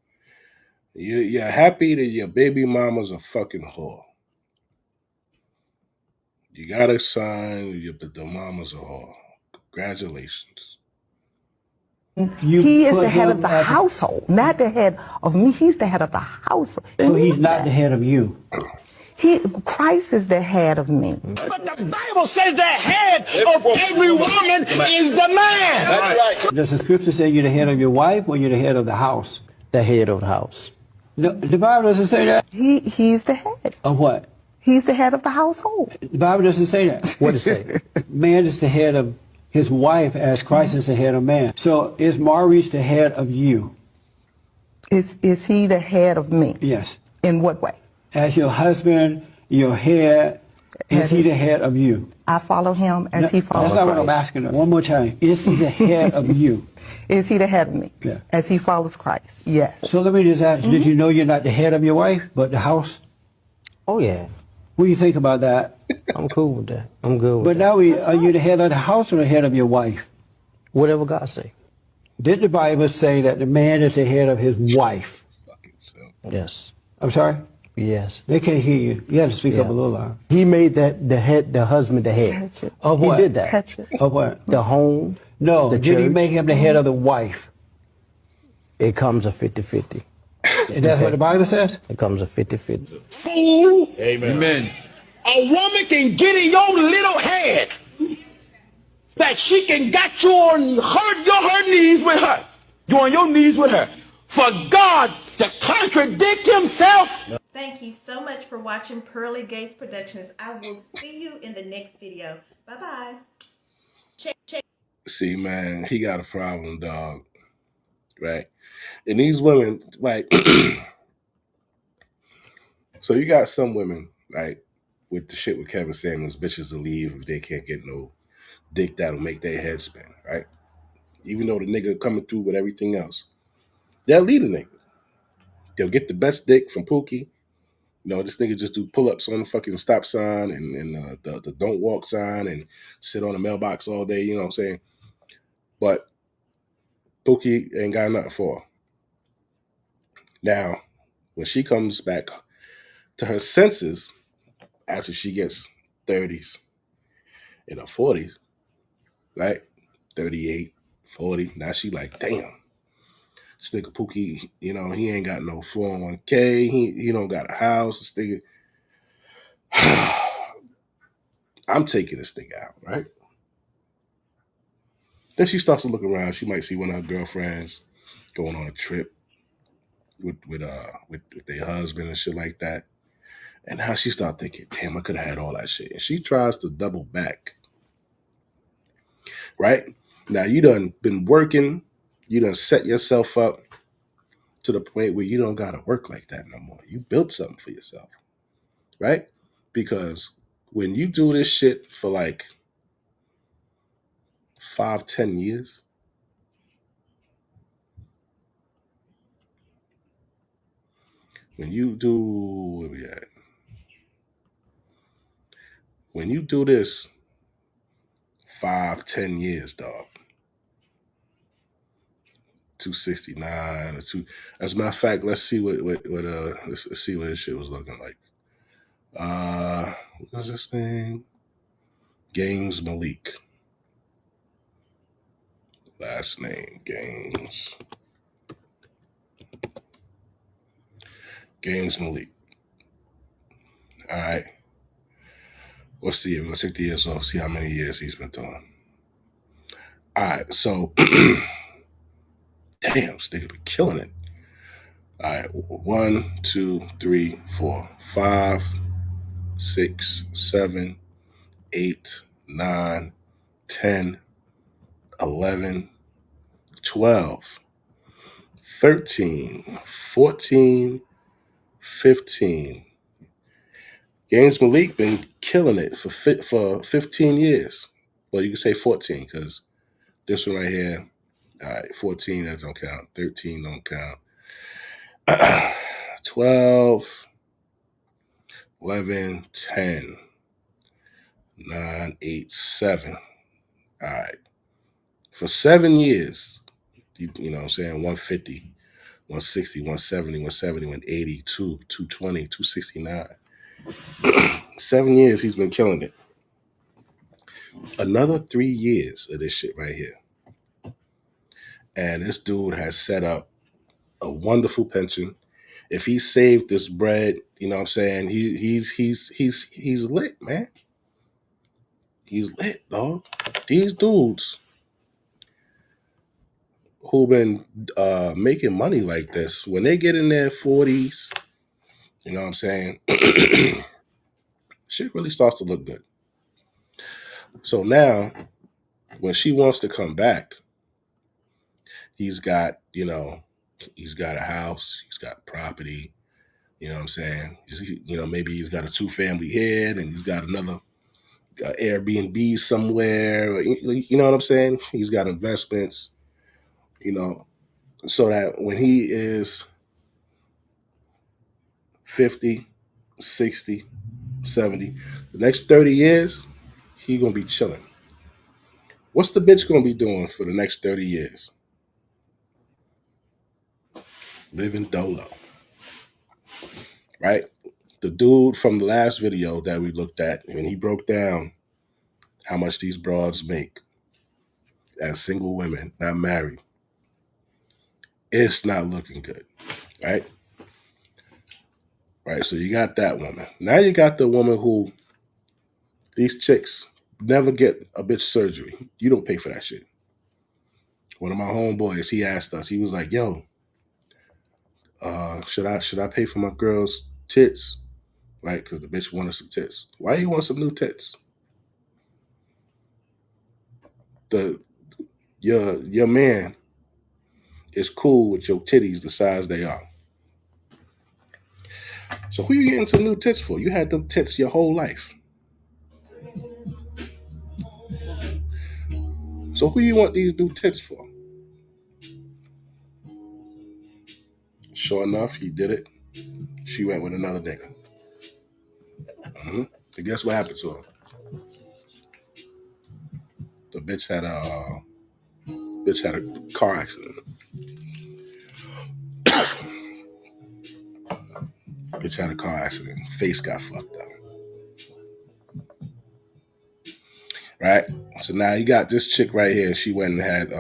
You're happy that your baby mama's a fucking whore. You got a son, but the mama's a whore. Congratulations. He is the head of the household, not the head of me. He's the head of the household. So he's not the head of you. Christ is the head of me. But the Bible says the head of every woman is the man. That's right. Does the scripture say you're the head of your wife or you're the head of the house? The head of the house. No, the Bible doesn't say that. He's the head. Of what? He's the head of the household. The Bible doesn't say that. What does it say? Man is the head of his wife as Christ is the head of man. So is Maurice the head of you? Is he the head of me? Yes. In what way? As your husband, your head, is he the head of you? I follow him as he follows That's not what I'm Christ. asking. One more time. Is he the head of you? Is he the head of me? Yeah. As he follows Christ? Yes. So let me just ask, did you know you're not the head of your wife, but the house? Oh, yeah. What do you think about that? I'm cool with that. I'm good with But that. now, are you the head of the house or the head of your wife? Whatever God say. Did the Bible say that the man is the head of his wife? Yes. I'm sorry? Yes. They can't hear you. You have to speak up a little louder. He made that the husband the head. Of what? He did that. Of what? The home. No. The Did he church. make him the head of the wife? It comes a 50-50. And that's what the Bible says? It comes a 50-50. Fool. Amen. A woman can get in your little head that she can get you on her knees with her. You on your knees with her. For God to contradict himself. Thank you so much for watching Pearly Gates Productions. I will see you in the next video. Bye-bye. See, man, he got a problem, dog. Right? And these women, like, so you got some women, like, with the shit with Kevin Samuels, bitches will leave if they can't get no dick that'll make their head spin, right? Even though the nigga coming through with everything else. They'll leave the nigga. They'll get the best dick from Pookie. You know, this nigga just do pull-ups on the fucking stop sign and the don't walk sign and sit on the mailbox all day, you know what I'm saying? But Pookie ain't got nothing for her. Now, when she comes back to her senses after she gets 30s and her 40s, right? 38, 40, now she like, damn. This nigga Pookie, you know, he ain't got no 401k. He don't got a house. This nigga, I'm taking this nigga out, right? Then she starts to look around. She might see one of her girlfriends going on a trip with their husband and shit like that. And now she start thinking, damn, I could have had all that shit. And she tries to double back, right? Now you done been working. You done set yourself up to the point where you don't got to work like that no more. You built something for yourself, right? Because when you do this shit for like 5-10 years, when you do, where we at? When you do this 5-10 years, dog, 269 or two. As a matter of fact, let's see let's see what this shit was looking like. What was this thing? Gaines Malik. Last name, Gaines. Gaines Malik. All right. What's the year? We're going to take the years off, see how many years he's been doing. All right. So, damn, this nigga been killing it. All right. 1, 2, 3, 4, 5, 6, 7, 8, 9, 10, 11, 12, 13, 14, 15. James Malik been killing it for 15 years. Well, you can say 14 because this one right here, all right, 14, that don't count. 13 don't count. 12, 11, 10, 9, 8, 7. All right. For 7 years, you know what I'm saying, 150, 160, 170, 170, 180, 220, 269. 7 years he's been killing it. Another 3 years of this shit right here. And this dude has set up a wonderful pension. If he saved this bread, you know what I'm saying, he's lit, man. He's lit, dog. These dudes who been making money like this, when they get in their 40s, you know what I'm saying, shit really starts to look good. So now, when she wants to come back, he's got a house, he's got property, you know what I'm saying? Maybe he's got a 2-family here, and he's got another Airbnb somewhere. You know what I'm saying? He's got investments, so that when he is 50, 60, 70, the next 30 years, he going to be chilling. What's the bitch going to be doing for the next 30 years? Living dolo. Right? The dude from the last video that we looked at, when he broke down how much these broads make as single women, not married, it's not looking good. Right? Right, so you got that woman. Now you got the woman who, these chicks never get a bitch surgery. You don't pay for that shit. One of my homeboys, he asked us, he was like, yo, should I pay for my girl's tits? Right, because the bitch wanted some tits. Why you want some new tits? Your man is cool with your titties the size they are. So who you getting some new tits for? You had them tits your whole life. So who you want these new tits for? Sure enough, he did it. She went with another nigga. And guess what happened to her? The bitch had a car accident. Bitch had a car accident. Face got fucked up. Right? So now you got this chick right here. She went and had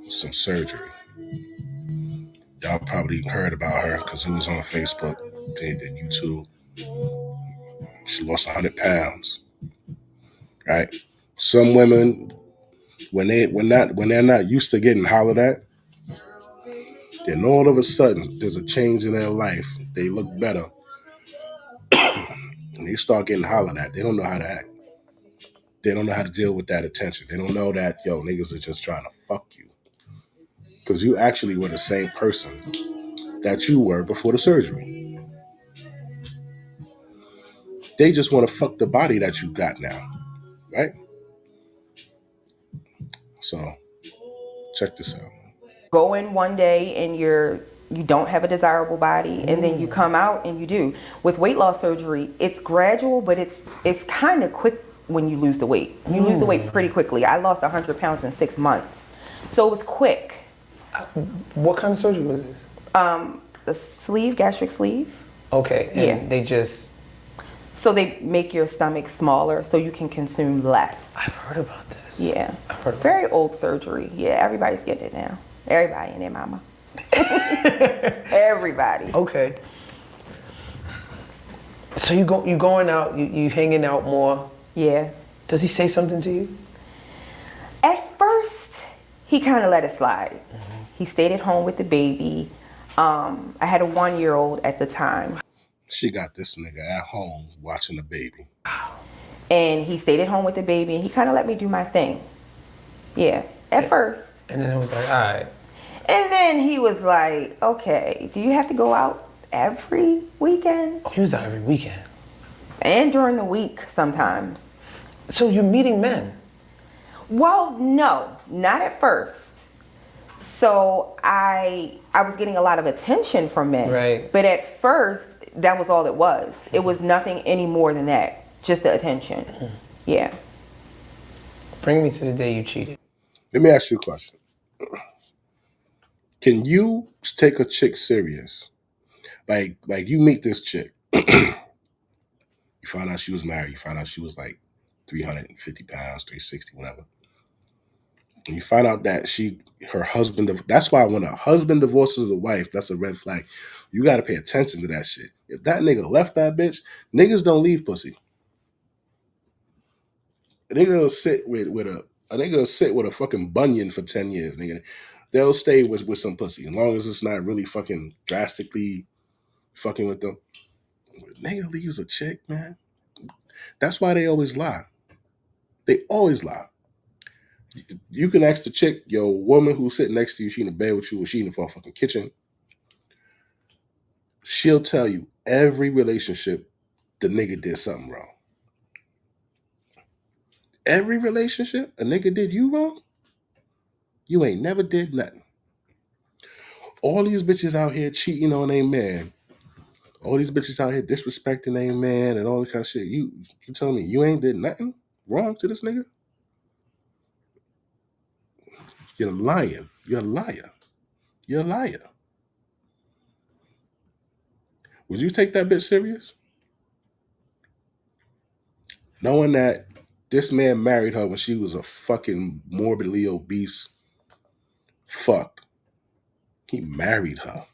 some surgery. Y'all probably heard about her because it was on Facebook and YouTube. She lost 100 pounds. Right? Some women, when they're not used to getting hollered at, then all of a sudden there's a change in their life. They look better. And they start getting hollered at. They don't know how to act. They don't know how to deal with that attention. They don't know that, niggas are just trying to fuck you. Because you actually were the same person that you were before the surgery. They just want to fuck the body that you got now. Right? So, check this out. Go in one day and you don't have a desirable body, and then you come out and you do. With weight loss surgery, it's gradual, but it's kind of quick when you lose the weight. You lose the weight pretty quickly. I lost 100 pounds in 6 months. So it was quick. What kind of surgery was this? The sleeve, gastric sleeve. Okay, and they just... So they make your stomach smaller so you can consume less. I've heard about this. Yeah. Very old surgery. Yeah, everybody's getting it now. Everybody and their mama. Everybody. Okay. So you going out, you hanging out more. Yeah. Does he say something to you? At first, he kind of let it slide. He stayed at home with the baby. I had a 1-year-old at the time. She got this nigga at home watching the baby. And he stayed at home with the baby, and he kind of let me do my thing. Yeah, at first. And then it was like, all right. And then he was like, okay, do you have to go out every weekend. Oh, he was out every weekend. And during the week sometimes. So you're meeting men? Well, no, not at first. So I was getting a lot of attention from men. Right. But at first, that was all it was. It was nothing any more than that. Just the attention. Yeah. Bring me to the day you cheated. Let me ask you a question. Can you take a chick serious? Like you meet this chick. You find out she was married. You find out she was like 350 pounds, 360, whatever. And you find out that her husband, that's why when a husband divorces a wife, that's a red flag. You got to pay attention to that shit. If that nigga left that bitch, niggas don't leave pussy. A nigga will sit with a nigga will sit with a fucking bunion for 10 years, nigga. They'll stay with some pussy as long as it's not really fucking drastically fucking with them. Nigga leaves a chick, man. That's why they always lie. They always lie. You can ask the chick, your woman who's sitting next to you, she in the bed with you, or she in the fucking kitchen. She'll tell you every relationship the nigga did something wrong. Every relationship a nigga did you wrong, you ain't never did nothing. All these bitches out here cheating on a man. All these bitches out here disrespecting a man and all that kind of shit. You tell me you ain't did nothing wrong to this nigga? You're lying. You're a liar. You're a liar. Would you take that bitch serious? Knowing that this man married her when she was a fucking morbidly obese fuck. He married her.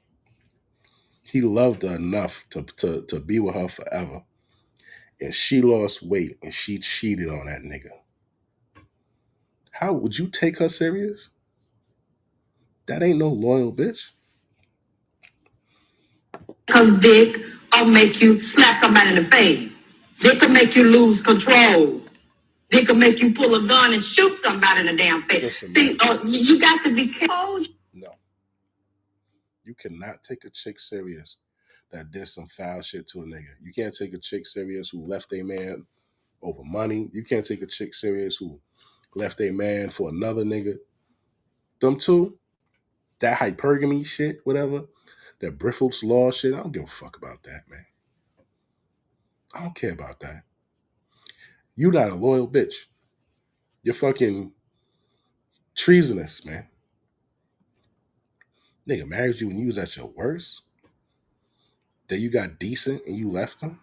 He loved her enough to be with her forever. And she lost weight and she cheated on that nigga. How would you take her serious? That ain't no loyal bitch. Because dick will make you slap somebody in the face. Dick will make you lose control. Dick will make you pull a gun and shoot somebody in the damn face. Listen, See, you got to be careful. No. You cannot take a chick serious that did some foul shit to a nigga. You can't take a chick serious who left a man over money. You can't take a chick serious who left a man for another nigga. Them two, that hypergamy shit, whatever, that Briffel's law shit, I don't give a fuck about that, man. I don't care about that. You not a loyal bitch. You're fucking treasonous, man. Nigga married you when you was at your worst. Then you got decent and you left him.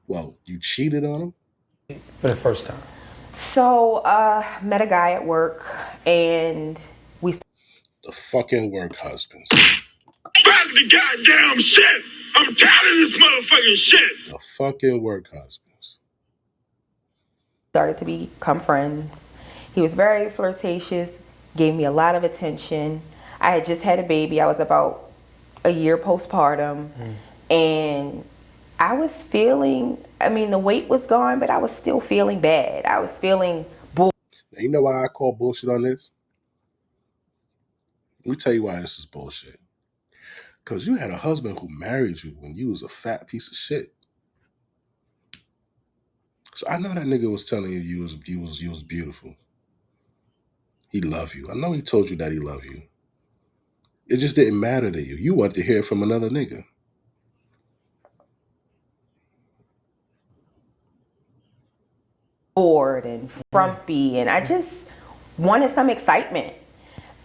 Well, you cheated on him. For the first time. So, met a guy at work and we... The fucking work husbands. Fuck the goddamn shit! I'm tired of this motherfucking shit! The fucking work husbands. started to become friends. He was very flirtatious, gave me a lot of attention. I had just had a baby. I was about a year postpartum. And I was feeling, I mean, the weight was gone, but I was still feeling bad. I was feeling bull. Now, you know why I call bullshit on this? Let me tell you why this is bullshit. Because you had a husband who married you when you was a fat piece of shit. So I know that nigga was telling you you was beautiful. He loved you. I know he told you that he loved you. It just didn't matter to you. You wanted to hear it from another nigga. Bored and frumpy, and I just wanted some excitement.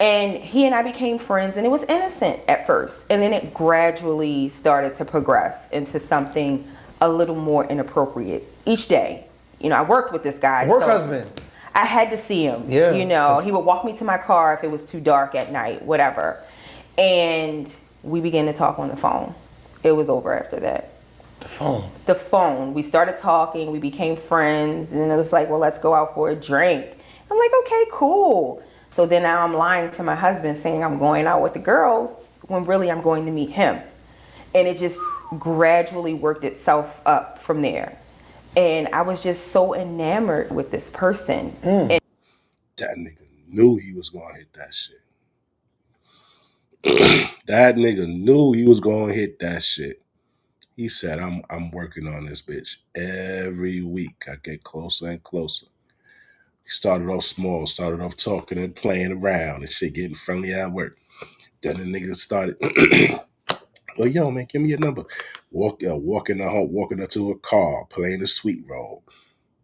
And he and I became friends, and it was innocent at first. And then it gradually started to progress into something a little more inappropriate each day. You know, I worked with this guy. Work husband. I had to see him. Yeah. You know, he would walk me to my car if it was too dark at night, whatever. And we began to talk on the phone. It was over after that. The phone. The phone. We started talking. We became friends. And it was like, well, let's go out for a drink. I'm like, okay, cool. So then now I'm lying to my husband saying I'm going out with the girls when really I'm going to meet him. And it just gradually worked itself up from there. And I was just so enamored with this person. And that nigga knew he was going to hit that shit. That nigga knew he was gonna hit that shit. He said, I'm working on this bitch every week. I get closer and closer. He started off small, started off talking and playing around and shit, getting friendly at work. Then the nigga started, well, yo, man, give me your number. Walking up to a car, playing the sweet role.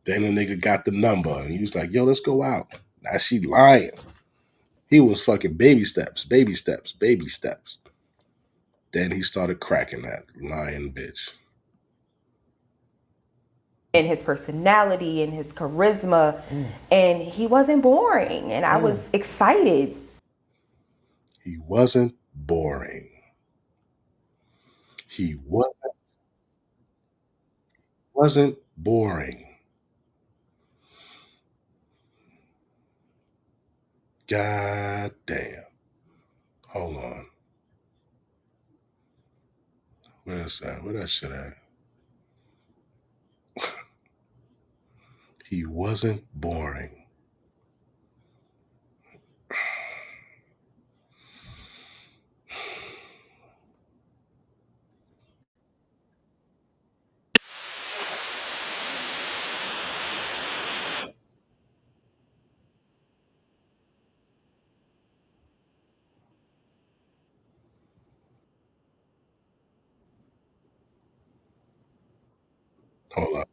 Then the nigga got the number and he was like, yo, let's go out. Now she lying. He was fucking baby steps, baby steps, baby steps. Then he started cracking that lying bitch. And his personality and his charisma, and he wasn't boring, and I was excited. He wasn't boring. He wasn't boring. God damn. Hold on. Where's that? Where that shit at? He wasn't boring. Hold up.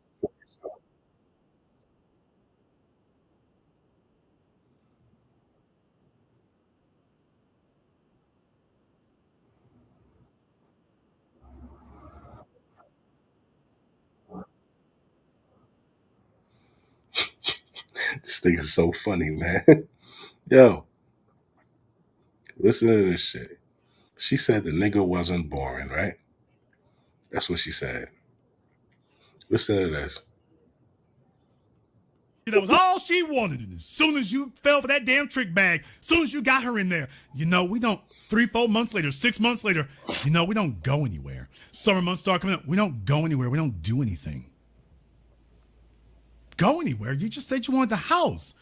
This thing is so funny, man. Yo, listen to this shit. She said the nigga wasn't boring, right? That's what she said. Listen to this. That was all she wanted. And as soon as you fell for that damn trick bag, as soon as you got her in there, we don't, 3-4 months later, 6 months later, we don't go anywhere. Summer months start coming up. We don't go anywhere. We don't do anything. Go anywhere? You just said you wanted the house.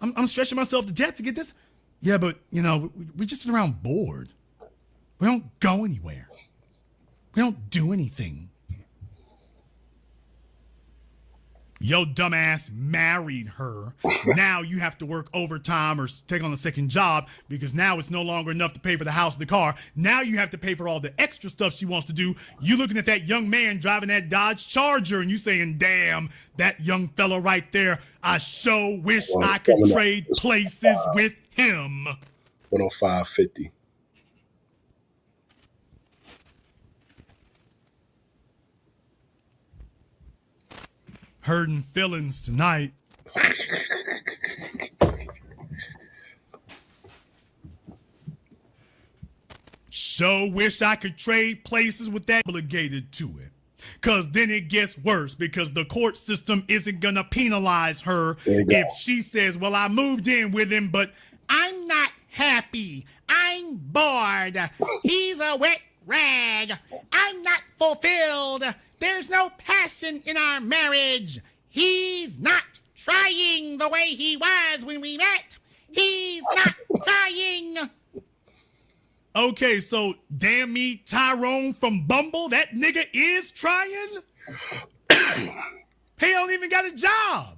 I'm stretching myself to death to get this. Yeah, but, we just sit around bored. We don't go anywhere. We don't do anything. Yo, dumbass married her. Now you have to work overtime or take on a second job because now it's no longer enough to pay for the house and the car. Now you have to pay for all the extra stuff she wants to do. You looking at that young man driving that Dodge Charger and you saying, damn, that young fella right there, I sure wish I could trade places with him. 105.50. Hurting feelings tonight. So wish I could trade places with that obligated to it. Cause then it gets worse because the court system isn't gonna penalize her if she says, well, I moved in with him, but I'm not happy. I'm bored. He's a wet rag. I'm not fulfilled. There's no passion in our marriage. He's not trying the way he was when we met. He's not trying. Okay, so damn me, Tyrone from Bumble, that nigga is trying? He don't even got a job.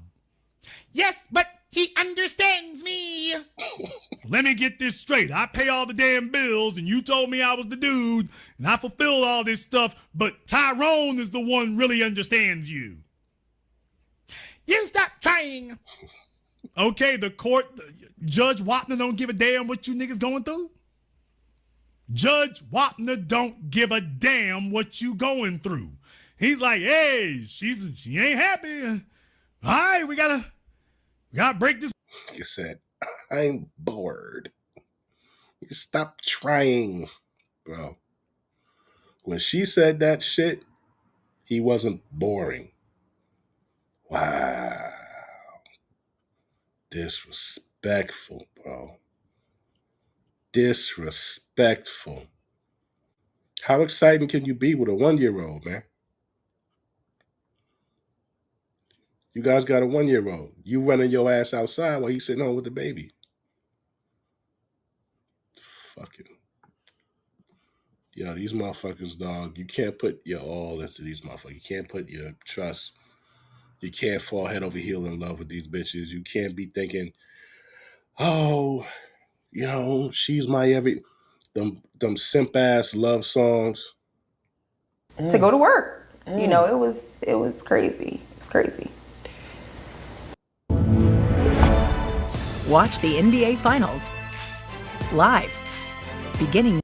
Yes, but he understands me. So let me get this straight. I pay all the damn bills, and you told me I was the dude, and I fulfilled all this stuff, but Tyrone is the one really understands you. You stop trying. Okay, the court, Judge Wapner don't give a damn what you niggas going through? Judge Wapner don't give a damn what you going through. He's like, hey, she ain't happy. All right, we gotta break this. He said, I'm bored. Stop trying, bro. When she said that shit, he wasn't boring. Wow. Disrespectful, bro. Disrespectful. How exciting can you be with a 1-year-old, man? You guys got a 1-year-old. You running your ass outside while he's sitting home with the baby. Fucking Yo, these motherfuckers, dog, you can't put your all into these motherfuckers. You can't put your trust. You can't fall head over heel in love with these bitches. You can't be thinking, oh, she's my every. Them simp ass love songs. To go to work. You know, it was crazy. It was crazy. Watch the NBA Finals live, beginning.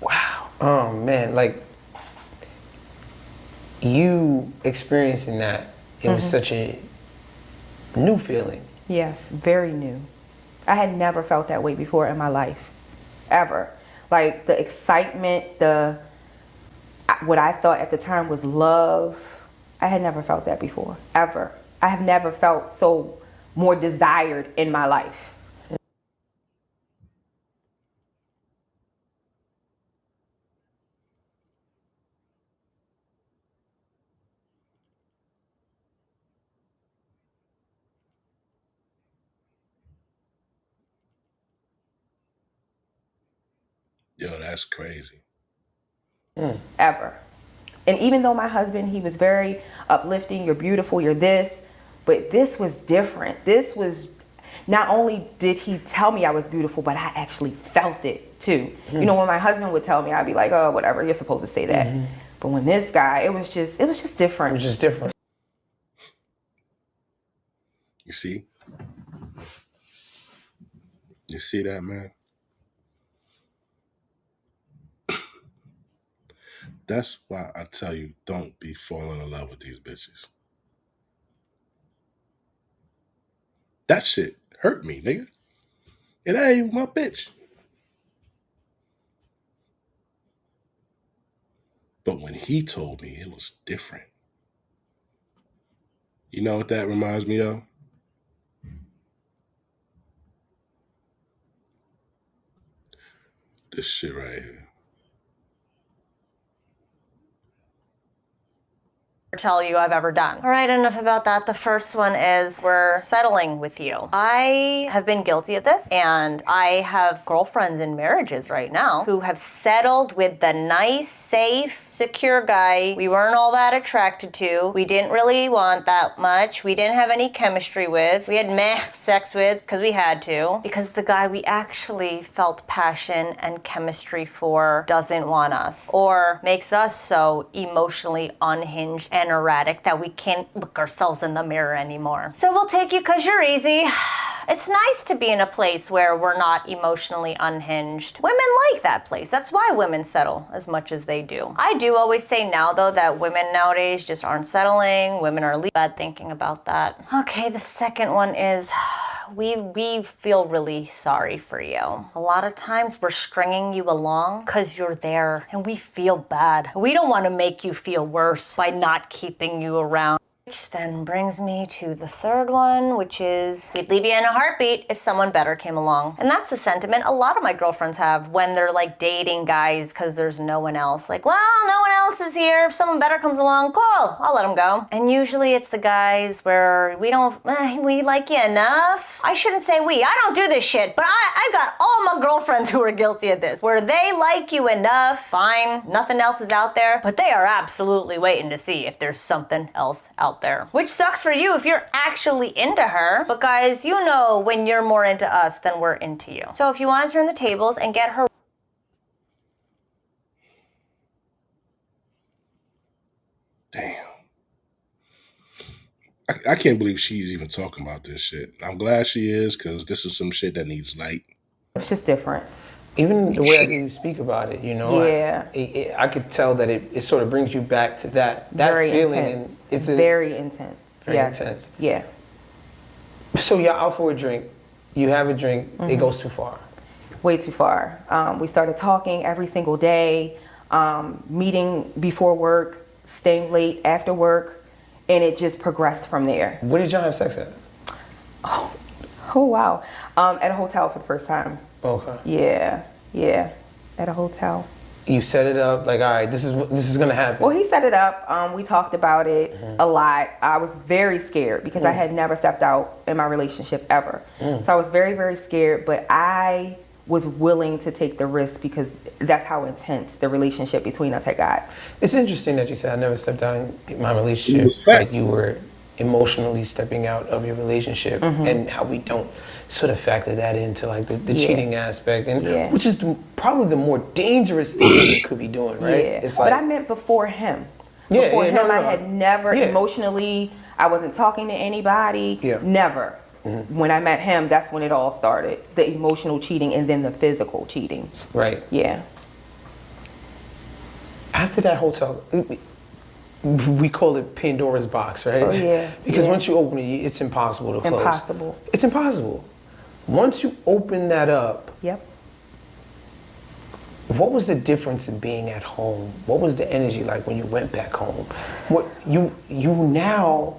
Wow. Oh man, like you experiencing that, it was such a new feeling. Yes, very new. I had never felt that way before in my life, ever. Like the excitement, what I thought at the time was love. I had never felt that before, ever. I have never felt so more desired in my life. Yo, that's crazy. Ever. And even though my husband, he was very uplifting, you're beautiful, you're this, but this was different. This was, not only did he tell me I was beautiful, but I actually felt it too. You know, when my husband would tell me, I'd be like, oh, whatever, you're supposed to say that. But when this guy, it was just different. It was just different. You see? You see that, man? That's why I tell you, don't be falling in love with these bitches. That shit hurt me, nigga. It ain't my bitch. But when he told me, it was different. You know what that reminds me of? This shit right here. Tell you I've ever done. All right, enough about that. The first one is we're settling with you. I have been guilty of this, and I have girlfriends in marriages right now who have settled with the nice, safe, secure guy we weren't all that attracted to. We didn't really want that much. We didn't have any chemistry with. We had meh sex with because we had to. Because the guy we actually felt passion and chemistry for doesn't want us or makes us so emotionally unhinged and erratic that we can't look ourselves in the mirror anymore. So we'll take you because you're easy. It's nice to be in a place where we're not emotionally unhinged. Women like that place. That's why women settle as much as they do. I do always say now, though, that women nowadays just aren't settling. Women are bad thinking about that. Okay, the second one is we feel really sorry for you. A lot of times we're stringing you along because you're there and we feel bad. We don't want to make you feel worse by not keeping you around. Which then brings me to the third one, which is we'd leave you in a heartbeat if someone better came along. And that's a sentiment a lot of my girlfriends have when they're like dating guys because there's no one else. Like, well, no one else is here. If someone better comes along, cool, I'll let them go. And usually it's the guys where we like you enough. I shouldn't say we. I don't do this shit, but I got all my girlfriends who are guilty of this. Where they like you enough, fine, nothing else is out there, but they are absolutely waiting to see if there's something else out there. Which sucks for you if you're actually into her, but guys, you know when you're more into us than we're into you. So if you want to turn the tables and get her. Damn. I can't believe she's even talking about this shit. I'm glad she is, because this is some shit that needs light. It's just different. Even the way I hear you speak about it, you know, Yeah. I could tell that it sort of brings you back to that Very feeling. intense. And it's very intense. Very Yeah. intense. Yeah. So you're out for a drink, you have a drink, it goes too far. Way too far. We started talking every single day, meeting before work, staying late after work, and it just progressed from there. Where did y'all have sex at? Oh wow. At a hotel for the first time. Okay. Yeah, at a hotel. You set it up like, all right, this is gonna happen. Well, he set it up. We talked about it a lot. I was very scared because I had never stepped out in my relationship ever. So I was very, very scared, but I was willing to take the risk because that's how intense the relationship between us had got. It's interesting that you said I never stepped out in my relationship like you were emotionally stepping out of your relationship, and how we don't sort of factor that into like the cheating aspect, and which is probably the more dangerous thing you could be doing, right? Yeah. It's like, but I meant before him. Yeah, Before yeah, him, no, I no. had never Yeah. emotionally, I wasn't talking to anybody. Yeah. Never. When I met him, that's when it all started. The emotional cheating and then the physical cheating. Right. Yeah. After that hotel, we call it Pandora's box, right? Oh, yeah. Because Yeah. once you open it, it's impossible to close. Impossible. It's impossible. Once you open that up, Yep. what was the difference in being at home? What was the energy like when you went back home? What you now,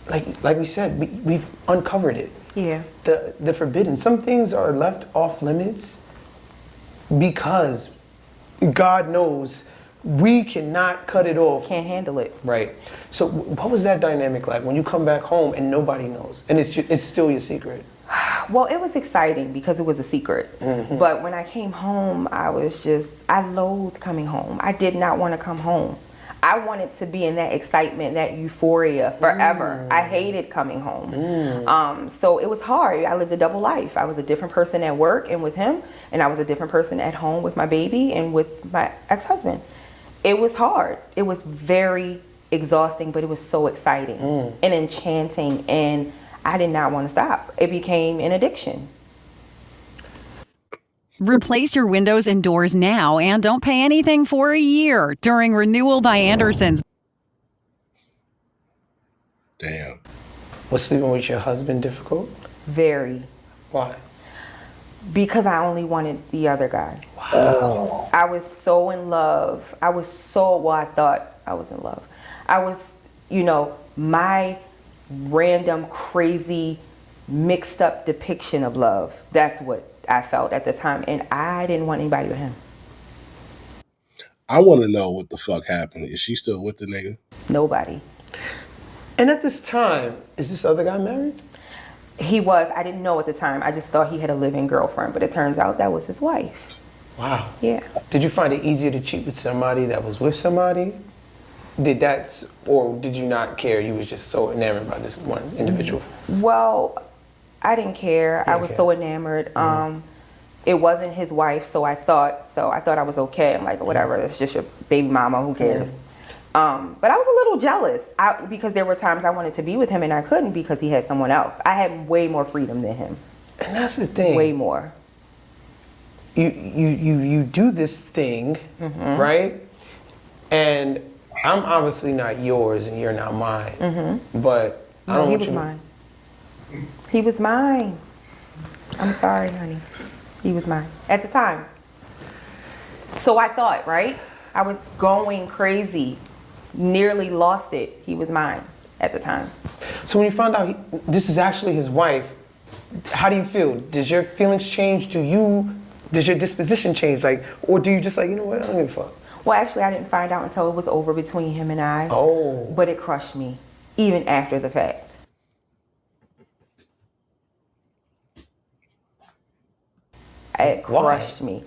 like we said, we've uncovered it. Yeah. The forbidden. Some things are left off limits because God knows we cannot cut it off. Can't handle it. Right. So what was that dynamic like when you come back home and nobody knows, and it's still your secret? Well, it was exciting because it was a secret. But when I came home, I loathed coming home. I did not want to come home. I wanted to be in that excitement, that euphoria forever. I hated coming home. So it was hard. I lived a double life. I was a different person at work and with him, and I was a different person at home with my baby and with my ex-husband. It was hard. It was very exhausting, but it was so exciting and enchanting, and I did not want to stop. It became an addiction. Replace your windows and doors now and don't pay anything for a year during Renewal by Anderson's. Damn. Was sleeping with your husband difficult? Very. Why? Because I only wanted the other guy. Wow. I was so in love. I thought I was in love. I was, my random, crazy, mixed up depiction of love. That's what I felt at the time, and I didn't want anybody with him. I want to know what the fuck happened. Is she still with the nigga? Nobody. And at this time, is this other guy married? He was. I didn't know at the time. I just thought he had a living girlfriend, but it turns out that was his wife. Wow. Yeah. Did you find it easier to cheat with somebody that was with somebody? Or did you not care? You was just so enamored by this one individual? Well, I didn't care. I was so enamored. It wasn't his wife, so I thought I was okay. I'm like, whatever, it's just your baby mama, who cares? But I was a little jealous because there were times I wanted to be with him and I couldn't because he had someone else. I had way more freedom than him. And that's the thing. Way more. You do this thing, right? And I'm obviously not yours and you're not mine. But I don't want you. He was mine. He was mine. I'm sorry, honey. He was mine at the time. So I thought, right? I was going crazy. Nearly lost it. He was mine at the time. So when you found out this is actually his wife, how do you feel? Does your feelings change? Does your disposition change? Or do you just you know what, I don't give a fuck? Well, actually, I didn't find out until it was over between him and I. Oh. But it crushed me, even after the fact. It crushed me.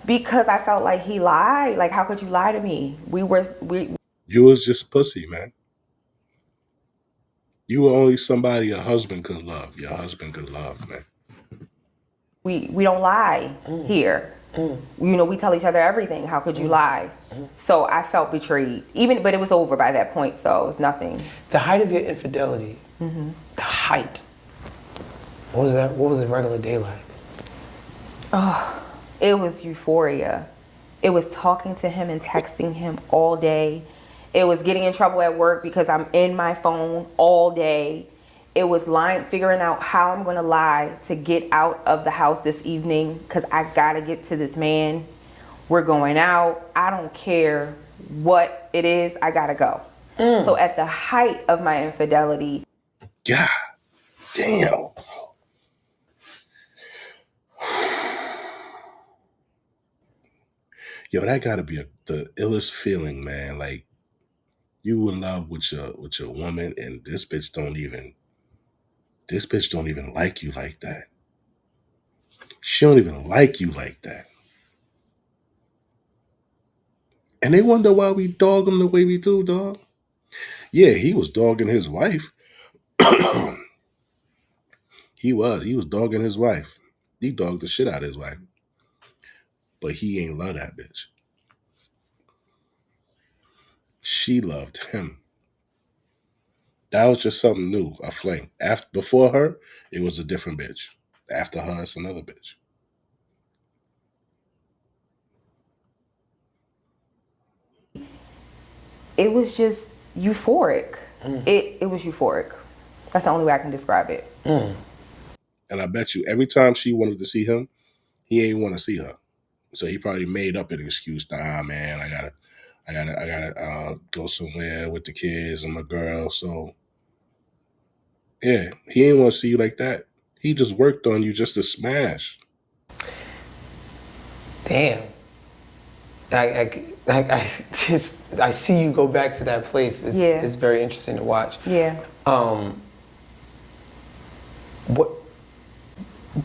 Because I felt like he lied. Like, how could you lie to me? You was just pussy, man. You were only somebody a husband could love. Your husband could love, man. We don't lie here. We tell each other everything. How could you lie? So I felt betrayed. But it was over by that point, so it was nothing. The height of your infidelity, the height, what was that? What was a regular day like? Oh, it was euphoria. It was talking to him and texting him all day. It was getting in trouble at work because I'm in my phone all day. It was figuring out how I'm going to lie to get out of the house this evening because I got to get to this man. We're going out. I don't care what it is. I got to go. So at the height of my infidelity. God damn. Yo, that gotta be the illest feeling, man. Like, you in love with your woman, and this bitch don't even like you like that. She don't even like you like that. And they wonder why we dog him the way we do, dog. Yeah, he was dogging his wife. He was dogging his wife. He dogged the shit out of his wife. But he ain't love that bitch. She loved him. That was just something new, a fling. Before her, it was a different bitch. After her, it's another bitch. It was just euphoric. It was euphoric. That's the only way I can describe it. And I bet you every time she wanted to see him, he ain't want to see her. So he probably made up an excuse. Nah, man, I gotta go somewhere with the kids and my girl. So yeah, he ain't want to see you like that. He just worked on you just to smash. Damn. I see you go back to that place. It's very interesting to watch. Yeah. How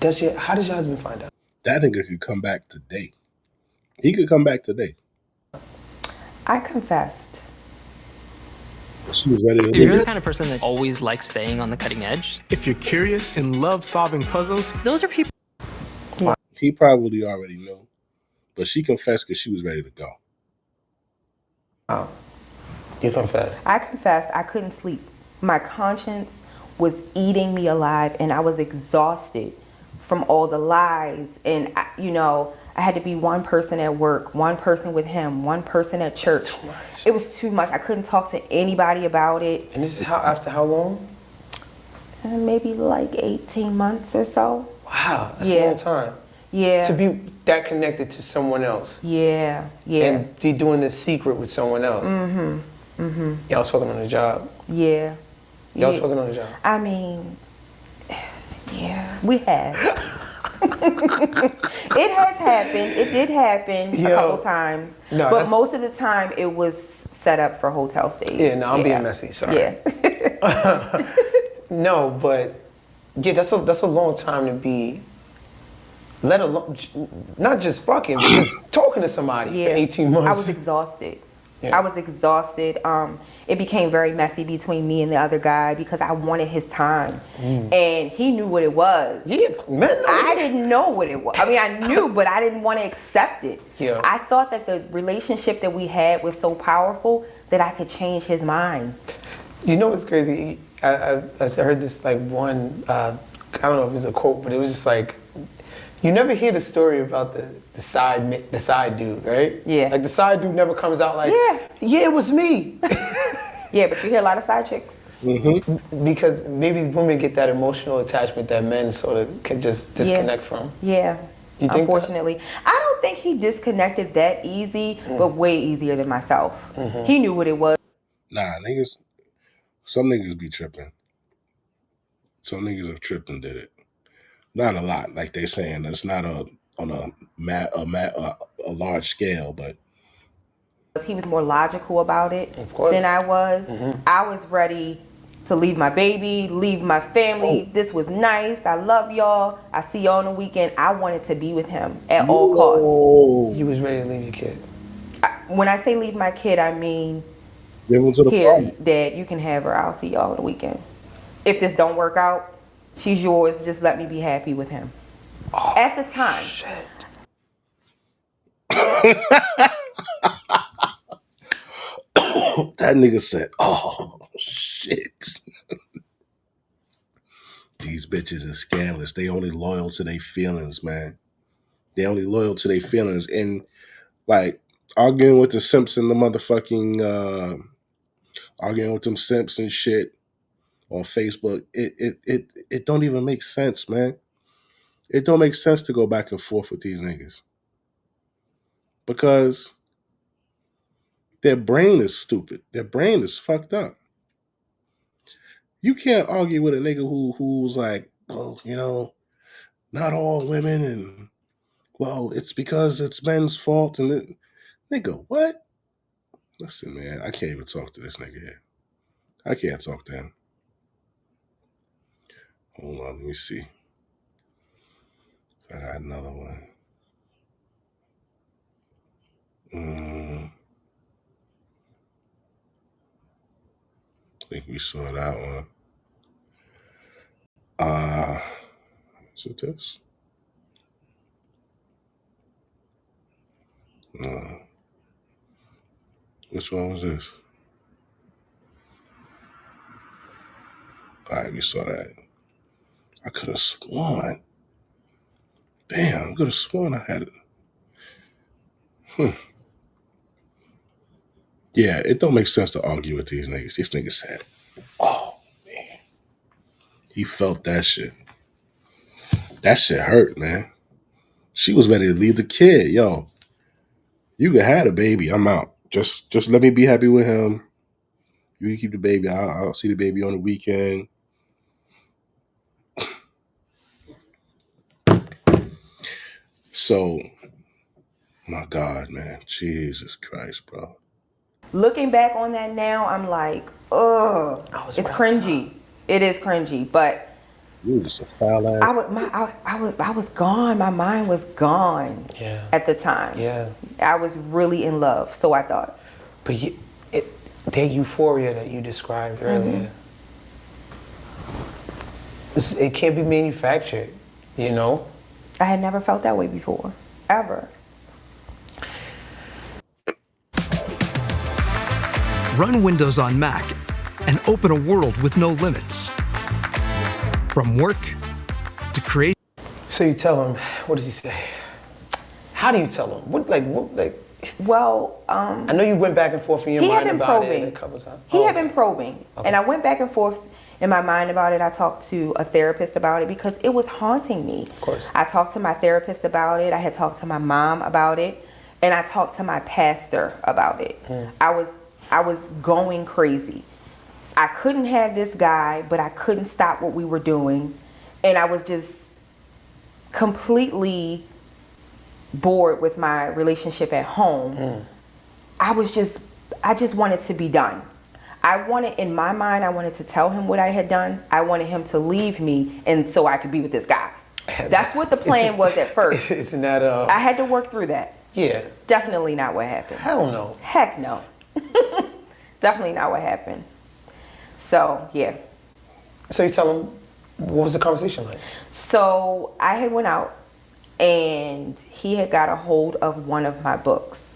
does your husband find out? That nigga could come back today. He could come back today. I confessed. She was ready to If you're the kind of person that always likes staying on the cutting edge, If you're curious and love solving puzzles, those are people. He probably already knew. But she confessed because she was ready to go. Oh. You confessed. I confessed. I couldn't sleep. My conscience was eating me alive, and I was exhausted from all the lies. And I had to be one person at work, one person with him, one person at church. It was too much. I couldn't talk to anybody about it. And this is after how long? Maybe like 18 months or so. Wow, that's a long time. Yeah. To be that connected to someone else. Yeah. And be doing this secret with someone else. Y'all was fucking on the job. Yeah. Y'all was fucking on the job. I mean, yeah, we have. It has happened. It did happen a couple times. No, but most of the time it was set up for hotel stays. Yeah, no, I'm being messy. Sorry. Yeah. No, but yeah, that's a long time to be. Let alone not just fucking, but just talking to somebody for 18 months. I was exhausted. Yeah. I was exhausted. It became very messy between me and the other guy because I wanted his time, and he knew what it was. Yeah, man. I didn't know what it was. I mean, I knew, but I didn't want to accept it. Yeah. I thought that the relationship that we had was so powerful that I could change his mind. You know what's crazy? I heard this like one. I don't know if it's a quote, but it was just like. You never hear the story about the side dude, right? Yeah. Like the side dude never comes out like, yeah, it was me. Yeah, but you hear a lot of side chicks. Because maybe women get that emotional attachment that men sort of can just disconnect from. Yeah. You think unfortunately, I don't think he disconnected that easy, but way easier than myself. He knew what it was. Nah, niggas. Some niggas be tripping. Some niggas have tripped and did it. Not a lot, like they saying. It's not on a large scale, but He was more logical about it course. than I was. I was ready to leave my baby, leave my family. This was nice. I love y'all. I see y'all on the weekend. I wanted to be with him at all costs. You was ready to leave your kid. When I say leave my kid, I mean, give him to the here, Dad, you can have her. I'll see y'all on the weekend. If this don't work out, she's yours. Just let me be happy with him. At the time. Shit. That nigga said, "Oh shit." These bitches are scandalous. They only loyal to their feelings, man. They only loyal to their feelings. And like arguing with the simps and the motherfucking arguing with them simps and shit on Facebook, it don't even make sense, man. It don't make sense to go back and forth with these niggas. Because their brain is stupid. Their brain is fucked up. You can't argue with a nigga who's like, well, not all women, and well, it's because it's men's fault, and nigga, what? Listen, man, I can't even talk to this nigga here. I can't talk to him. Hold on, let me see. I got another one. I think we saw that one. Is it this? No. Which one was this? All right, we saw that. I could have sworn. Damn, I could have sworn I had it. Yeah, it don't make sense to argue with these niggas. These niggas said, oh, man. He felt that shit. That shit hurt, man. She was ready to leave the kid. Yo, you can have the baby. I'm out. Just let me be happy with him. You can keep the baby. I'll see the baby on the weekend. So, my God, man. Jesus Christ, bro. Looking back on that now, I'm like, ugh, it's cringy. It is cringy, but You just a foul ass. I was gone. My mind was gone at the time. Yeah. I was really in love, so I thought. But that euphoria that you described earlier, it can't be manufactured, you know? I had never felt that way before, ever. Run Windows on Mac and open a world with no limits. From work to create. So you tell him, what does he say? How do you tell him? Well, I know you went back and forth in your mind about it a couple times. He had been probing, and I went back and forth in my mind about it. I talked to a therapist about it because it was haunting me. Of course. I talked to my therapist about it. I had talked to my mom about it, and I talked to my pastor about it. I was going crazy. I couldn't have this guy, but I couldn't stop what we were doing, and I was just completely bored with my relationship at home. I just wanted to be done. In my mind, I wanted to tell him what I had done. I wanted him to leave me and so I could be with this guy. That's what the plan was at first. Isn't that I had to work through that. Yeah. Definitely not what happened. Hell no. Heck no. Definitely not what happened. So, yeah. So you tell him, what was the conversation like? So I had went out and he had got a hold of one of my books.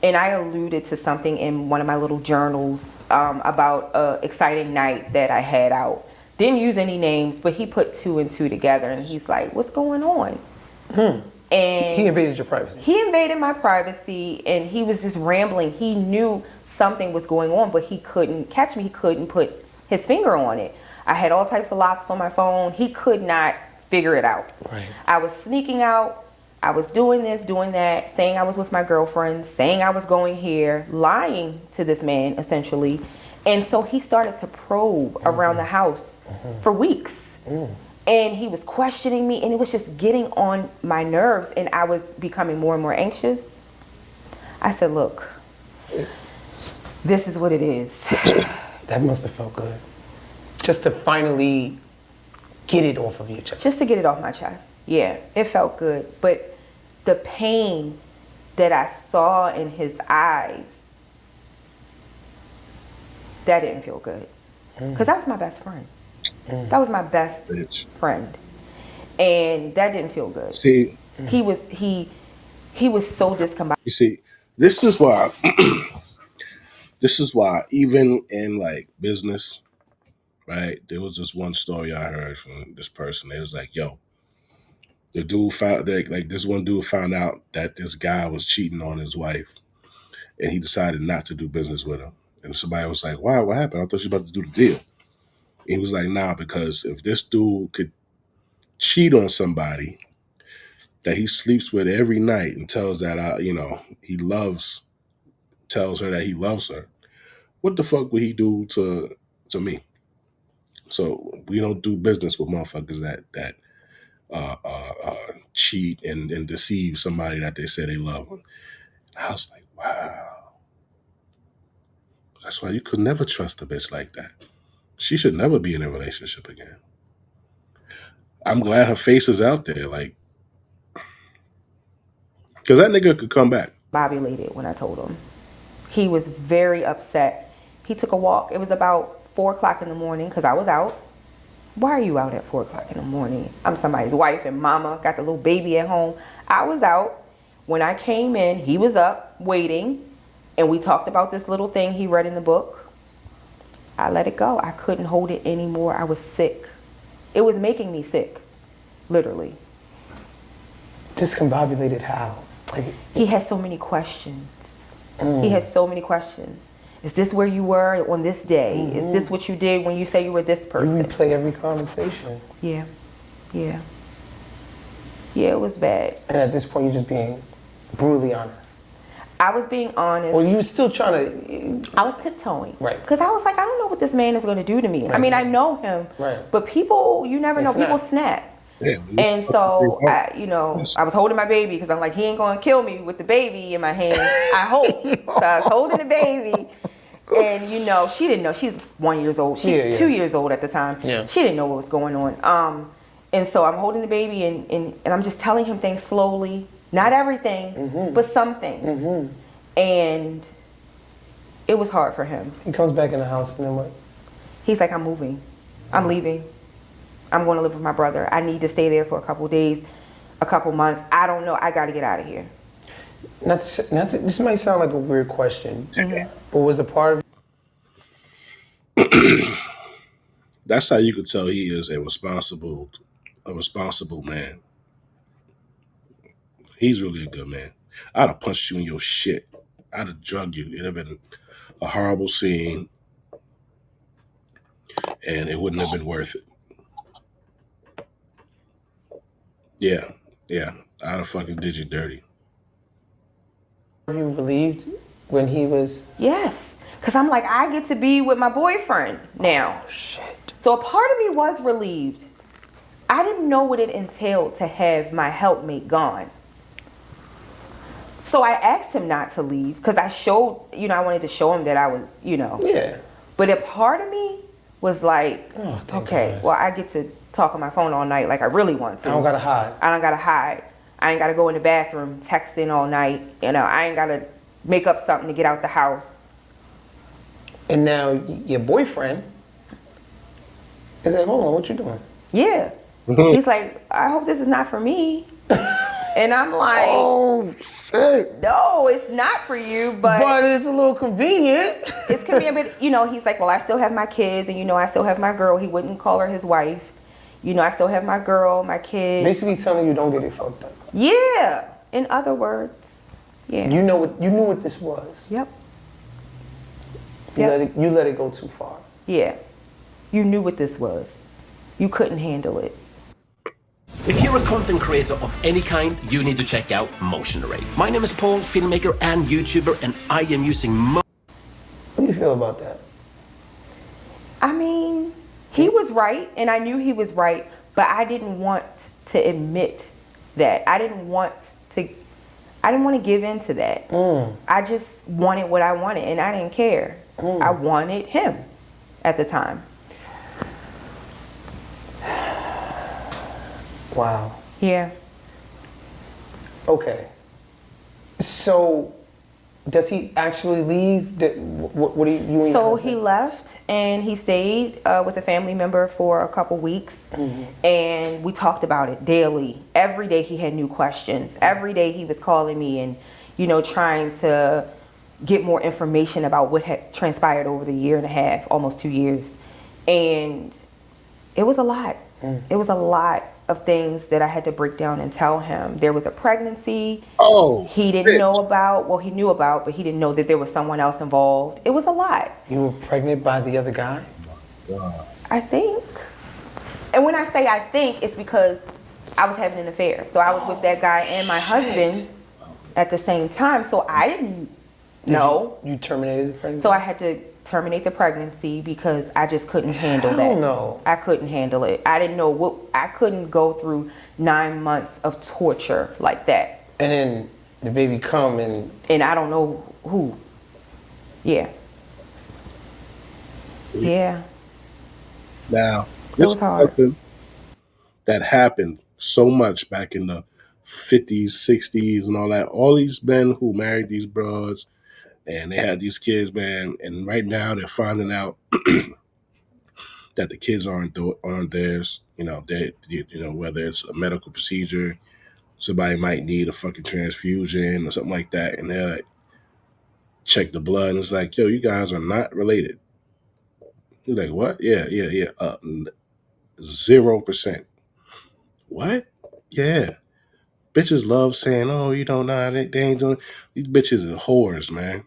And I alluded to something in one of my little journals about an exciting night that I had out. Didn't use any names, but he put 2 and 2 together and he's like, what's going on? And he invaded your privacy. He invaded my privacy and he was just rambling. He knew something was going on, but he couldn't catch me. He couldn't put his finger on it. I had all types of locks on my phone. He could not figure it out. Right. I was sneaking out. I was doing this, doing that, saying I was with my girlfriend, saying I was going here, lying to this man essentially. And so he started to probe around the house for weeks. And he was questioning me and it was just getting on my nerves and I was becoming more and more anxious. I said, look, this is what it is. That must have felt good. Just to finally get it off of your chest. Just to get it off my chest. Yeah, it felt good. But the pain that I saw in his eyes, that didn't feel good. Because that was my best friend. That was my best friend. And that didn't feel good. See, he was so discombobulated. You see, this is why even in like business, right? There was this one story I heard from this person. It was like, yo, the dude found like this one dude found out that this guy was cheating on his wife and he decided not to do business with him. And somebody was like, why? What happened? I thought you were about to do the deal. And he was like, nah, because if this dude could cheat on somebody that he sleeps with every night and tells that tells her that he loves her, what the fuck would he do to me? So we don't do business with motherfuckers that cheat and deceive somebody that they say they love. I was like, wow. That's why you could never trust a bitch like that. She should never be in a relationship again. I'm glad her face is out there. Like, Because that nigga could come back. Bobulated when I told him. He was very upset. He took a walk. It was about 4 o'clock in the morning because I was out. Why are you out at 4 o'clock in the morning? I'm somebody's wife and mama, got the little baby at home. I was out. When I came in, he was up waiting, and we talked about this little thing he read in the book. I let it go. I couldn't hold it anymore. I was sick. It was making me sick, literally. Discombobulated how? Like, he has so many questions. He has so many questions. Is this where you were on this day? Is this what you did when you say you were this person? You replay every conversation. Yeah. Yeah. Yeah, it was bad. And at this point, you're just being brutally honest. I was being honest. Well, you were still trying to... I was tiptoeing. Right. Because I was like, I don't know what this man is going to do to me. Right. I mean, I know him. Right. But people, you never know. People snap. Yeah, and so, I was holding my baby because I'm like, he ain't going to kill me with the baby in my hand. I hope. So I was holding the baby. And, she didn't know. She's 1 year old. She's 2 years old at the time. Yeah. She didn't know what was going on. And so I'm holding the baby and I'm just telling him things slowly. Not everything, but some things. And it was hard for him. He comes back in the house and then what? He's like, I'm moving. I'm leaving. I'm going to live with my brother. I need to stay there for a couple days, a couple months. I don't know. I got to get out of here. This might sound like a weird question, but was a part of... That's how you could tell he is a responsible man. He's really a good man. I'd have punched you in your shit. I'd have drugged you. It'd have been a horrible scene, and it wouldn't have been worth it. Yeah. I'd have fucking did you dirty. Were you relieved when he was... Yes, because I'm like, I get to be with my boyfriend now. Oh, shit. So a part of me was relieved. I didn't know what it entailed to have my helpmate gone. So I asked him not to leave because I showed, I wanted to show him that I was, Yeah. But a part of me was like, okay, well, I get to talk on my phone all night like I really want to. I don't gotta hide. I don't gotta hide. I ain't gotta go in the bathroom texting all night. I ain't gotta make up something to get out the house. And now your boyfriend is like, hold on, what you doing? Yeah. He's like, I hope this is not for me. And I'm like, oh, shit. No, it's not for you, but it's a little convenient. It's convenient, but he's like, well, I still have my kids, and I still have my girl. He wouldn't call her his wife. I still have my girl, my kids. Basically telling you don't get it fucked up. Yeah. In other words, yeah. You knew what this was. Yep. You let it go too far. Yeah. You knew what this was. You couldn't handle it. If you're a content creator of any kind, you need to check out Motion Array. My name is Paul, filmmaker and YouTuber, and I am using What do you feel about that? I mean, he was right, and I knew he was right, but I didn't want to admit that. I didn't want to give in to that. I just wanted what I wanted, and I didn't care. I wanted him at the time. Wow. Yeah. Okay. So, does he actually leave? What do you? So he left and he stayed with a family member for a couple weeks, and we talked about it daily. Every day he had new questions. Every day he was calling me and, trying to get more information about what had transpired over the year and a half, almost 2 years, and it was a lot. It was a lot of things that I had to break down and tell him. There was a pregnancy he didn't know about. Well, he knew about, but he didn't know that there was someone else involved. It was a lot. You were pregnant by the other guy? I think. And when I say I think, it's because I was having an affair. So I was with that guy and my husband at the same time. So I didn't know. You terminated the pregnancy? So I had to terminate the pregnancy because I just couldn't handle that. Hell no. I couldn't handle it. I didn't know I couldn't go through 9 months of torture like that. And then the baby come and I don't know who. Yeah. Yeah. Now, this is something that happened so much back in the 50s, 60s, and all that. All these men who married these broads and they had these kids, man. And right now they're finding out that the kids aren't theirs. Whether it's a medical procedure, somebody might need a fucking transfusion or something like that, and they're like, check the blood, and it's like, yo, you guys are not related. You're like, what? Yeah. 0%. What? Yeah. Bitches love saying, oh, you don't know, they ain't doing. These bitches are whores, man.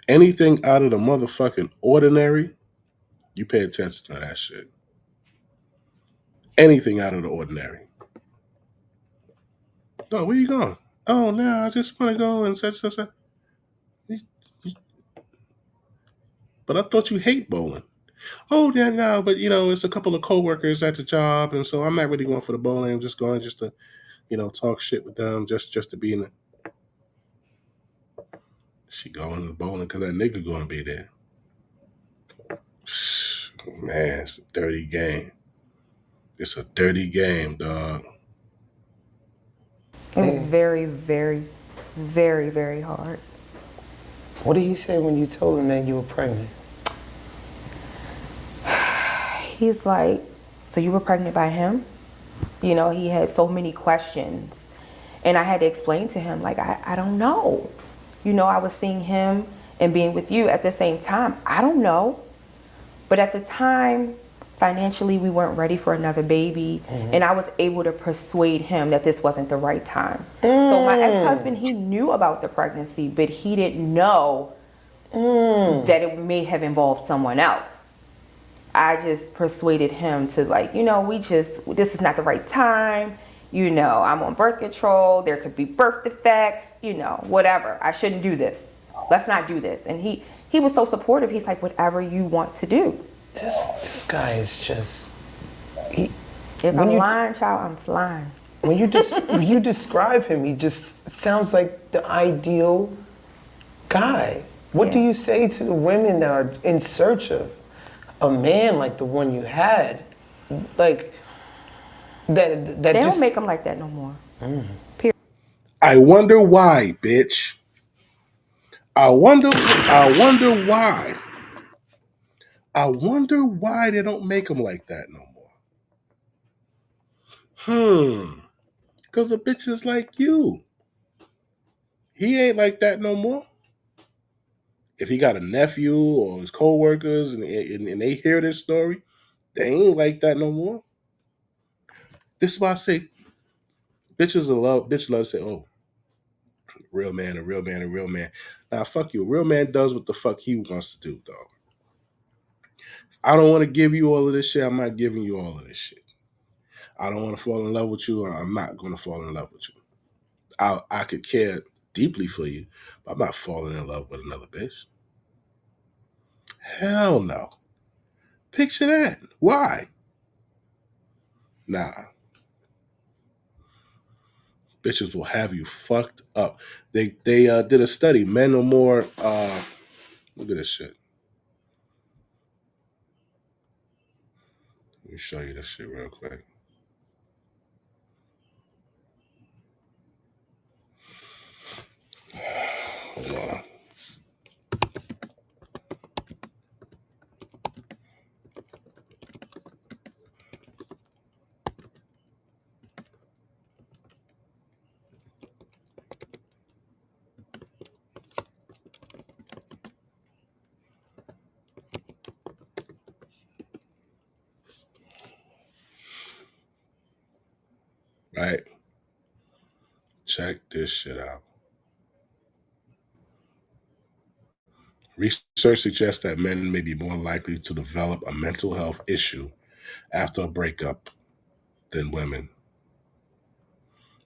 Anything out of the motherfucking ordinary, you pay attention to that shit. Anything out of the ordinary. No, where you going? Oh, no, I just want to go and such. But I thought you hate bowling. Oh, yeah, no, but it's a couple of coworkers at the job, and so I'm not really going for the bowling. I'm just going just to, talk shit with them, just to be in the. She going to bowling because that nigga going to be there. Man, it's a dirty game. It's a dirty game, dog. It was very, very, very, very hard. What did he say when you told him that you were pregnant? He's like, so you were pregnant by him? He had so many questions. And I had to explain to him, like, I don't know. I was seeing him and being with you at the same time. I don't know. But at the time, financially, we weren't ready for another baby. Mm-hmm. And I was able to persuade him that this wasn't the right time. So my ex-husband, he knew about the pregnancy, but he didn't know that it may have involved someone else. I just persuaded him to, like, this is not the right time. I'm on birth control. There could be birth defects, whatever. I shouldn't do this. Let's not do this. And he was so supportive. He's like, whatever you want to do. This guy is just. If I'm lying, child, I'm flying. When you describe him, he just sounds like the ideal guy. What do you say to the women that are in search of a man like the one you had? Like, that they just don't make them like that no more. Period. I wonder why, bitch. I wonder why. I wonder why they don't make them like that no more. Because the bitch is like you. He ain't like that no more. If he got a nephew or his co-workers and they hear this story, they ain't like that no more. This is why I say bitches love to say, oh, real man, a real man, a real man. Now, fuck you. A real man does what the fuck he wants to do, dog. I don't want to give you all of this shit. I'm not giving you all of this shit. I don't want to fall in love with you. I'm not going to fall in love with you. I could care deeply for you, but I'm not falling in love with another bitch. Hell no. Picture that. Why? Nah. Bitches will have you fucked up. They did a study. Men are more. Look at this shit. Let me show you this shit real quick. Hold on. Right? Check this shit out. Research suggests that men may be more likely to develop a mental health issue after a breakup than women.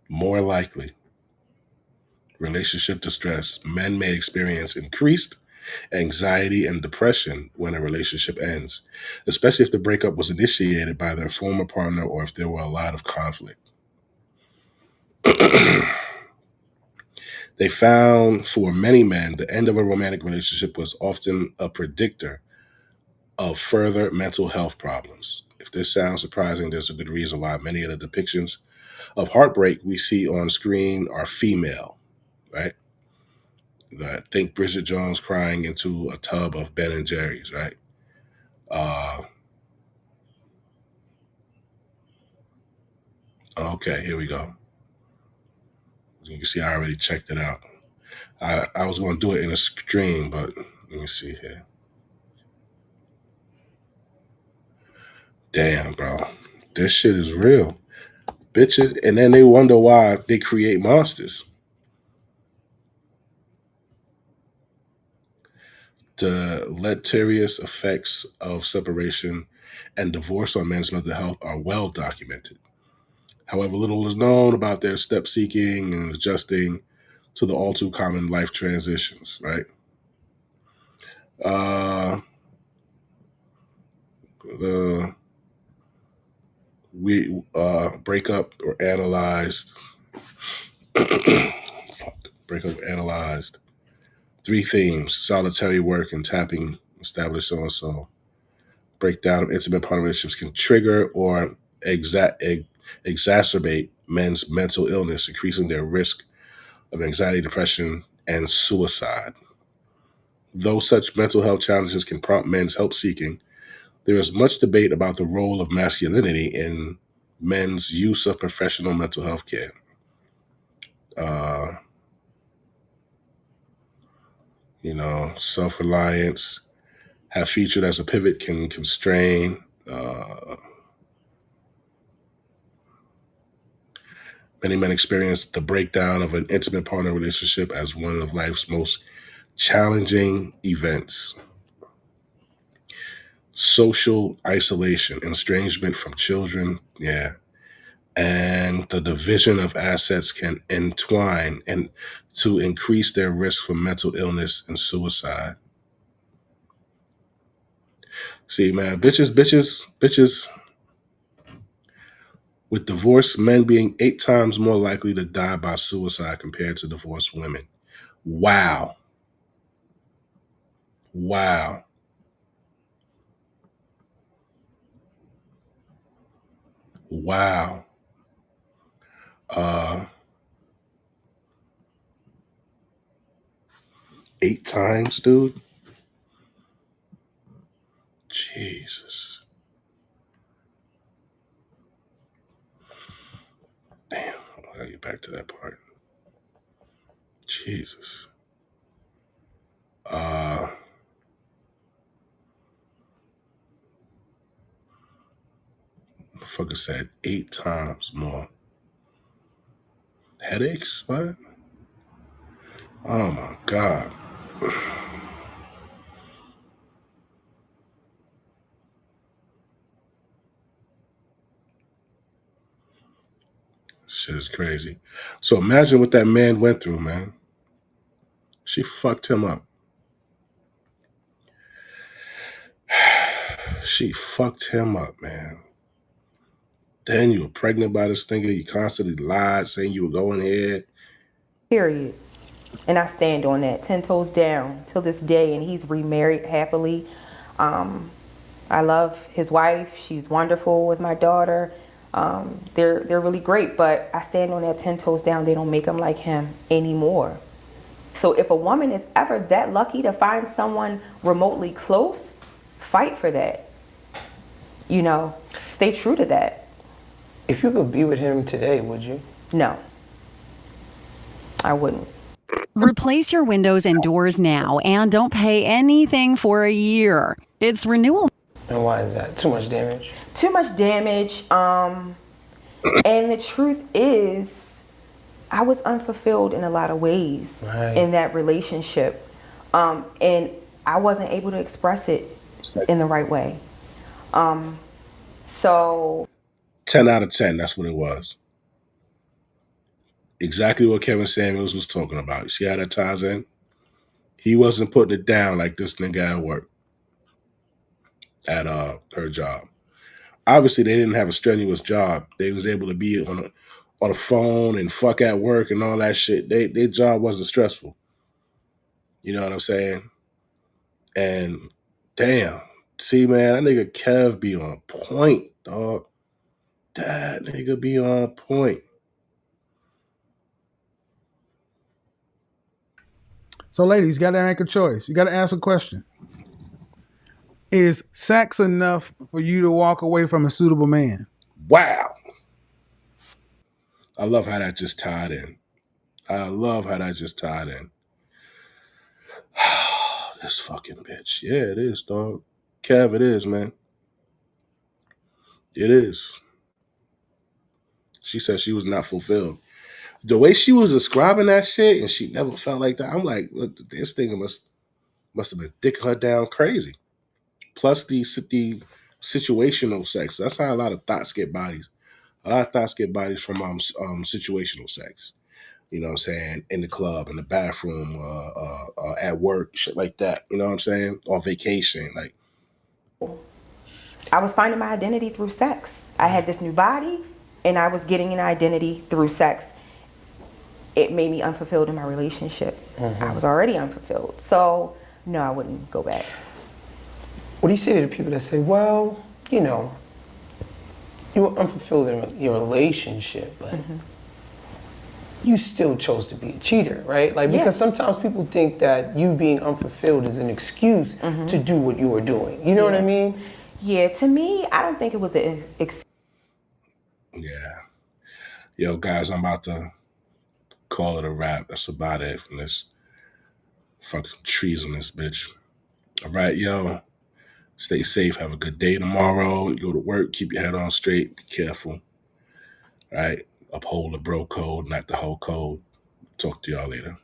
More likely. Relationship distress. Men may experience increased anxiety and depression when a relationship ends, especially if the breakup was initiated by their former partner or if there were a lot of conflict. They found for many men, the end of a romantic relationship was often a predictor of further mental health problems. If this sounds surprising, there's a good reason why many of the depictions of heartbreak we see on screen are female, right? Think Bridget Jones crying into a tub of Ben and Jerry's, right? Okay, here we go. You can see I already checked it out. I was going to do it in a stream, but let me see here. Damn, bro. This shit is real. Bitches, and then they wonder why they create monsters. The deleterious effects of separation and divorce on men's mental health are well documented. However, little is known about their step seeking and adjusting to the all too common life transitions, right? We break up or analyzed. Break up analyzed 3 themes: solitary work and tapping, established so and so. Breakdown of intimate partner relationships can trigger or exacerbate men's mental illness, increasing their risk of anxiety, depression, and suicide. Though such mental health challenges can prompt men's help seeking, there is much debate about the role of masculinity in men's use of professional mental health care. Self-reliance have featured as a pivot can constrain. Many men experience the breakdown of an intimate partner relationship as one of life's most challenging events. Social isolation, estrangement from children, and the division of assets can entwine and to increase their risk for mental illness and suicide. See, man, bitches. With divorced men being 8 times more likely to die by suicide compared to divorced women. Wow. Wow. Wow. 8 times, dude? Jesus. Damn, I gotta get back to that part. Jesus. Fucker said 8 times more. Headaches? What? Oh my God. Shit is crazy. So imagine what that man went through, man. She fucked him up. She fucked him up, man. Then you were pregnant by this nigga. You constantly lied, saying you were going here. Period. And I stand on that 10 toes down till this day, and he's remarried happily. I love his wife. She's wonderful with my daughter. They're really great, but I stand on that 10 toes down. They don't make them like him anymore. So if a woman is ever that lucky to find someone remotely close, fight for that. Stay true to that. If you could be with him today, would you? No, I wouldn't. Replace your windows and doors now and don't pay anything for a year. It's renewal. And why is that? Too much damage? Too much damage. And the truth is, I was unfulfilled in a lot of ways in that relationship. And I wasn't able to express it in the right way. So 10 out of 10, that's what it was. Exactly what Kevin Samuels was talking about. You see how that ties in? He wasn't putting it down like this nigga at work at her job. Obviously, they didn't have a strenuous job. They was able to be on a phone and fuck at work and all that shit. Their job wasn't stressful. You know what I'm saying? And damn, see, man, that nigga Kev be on point. dog. That nigga be on point. So, ladies, you got to make a choice. You got to ask a question. Is sex enough for you to walk away from a suitable man? Wow. I love how that just tied in. I love how that just tied in. This fucking bitch. Yeah, it is, dog. Kev, it is, man. It is. She said she was not fulfilled. The way she was describing that shit, and she never felt like that. I'm like, this thing must have been dicking her down crazy. Plus the situational sex. That's how a lot of thoughts get bodies. A lot of thoughts get bodies from situational sex. You know what I'm saying? In the club, in the bathroom, at work, shit like that. You know what I'm saying? On vacation, like. I was finding my identity through sex. I had this new body, and I was getting an identity through sex. It made me unfulfilled in my relationship. I was already unfulfilled. So, no, I wouldn't go back. What do you say to the people that say, well, you know, you were unfulfilled in your relationship, but you still chose to be a cheater, right? Like, because sometimes people think that you being unfulfilled is an excuse to do what you were doing. You know what I mean? Yeah, to me, I don't think it was an excuse. Yeah. Yo, guys, I'm about to call it a wrap. That's about it from this fucking treasonous bitch. All right, yo. Stay safe. Have a good day tomorrow. You go to work. Keep your head on straight. Be careful. All right? Uphold the bro code, not the whole code. Talk to y'all later.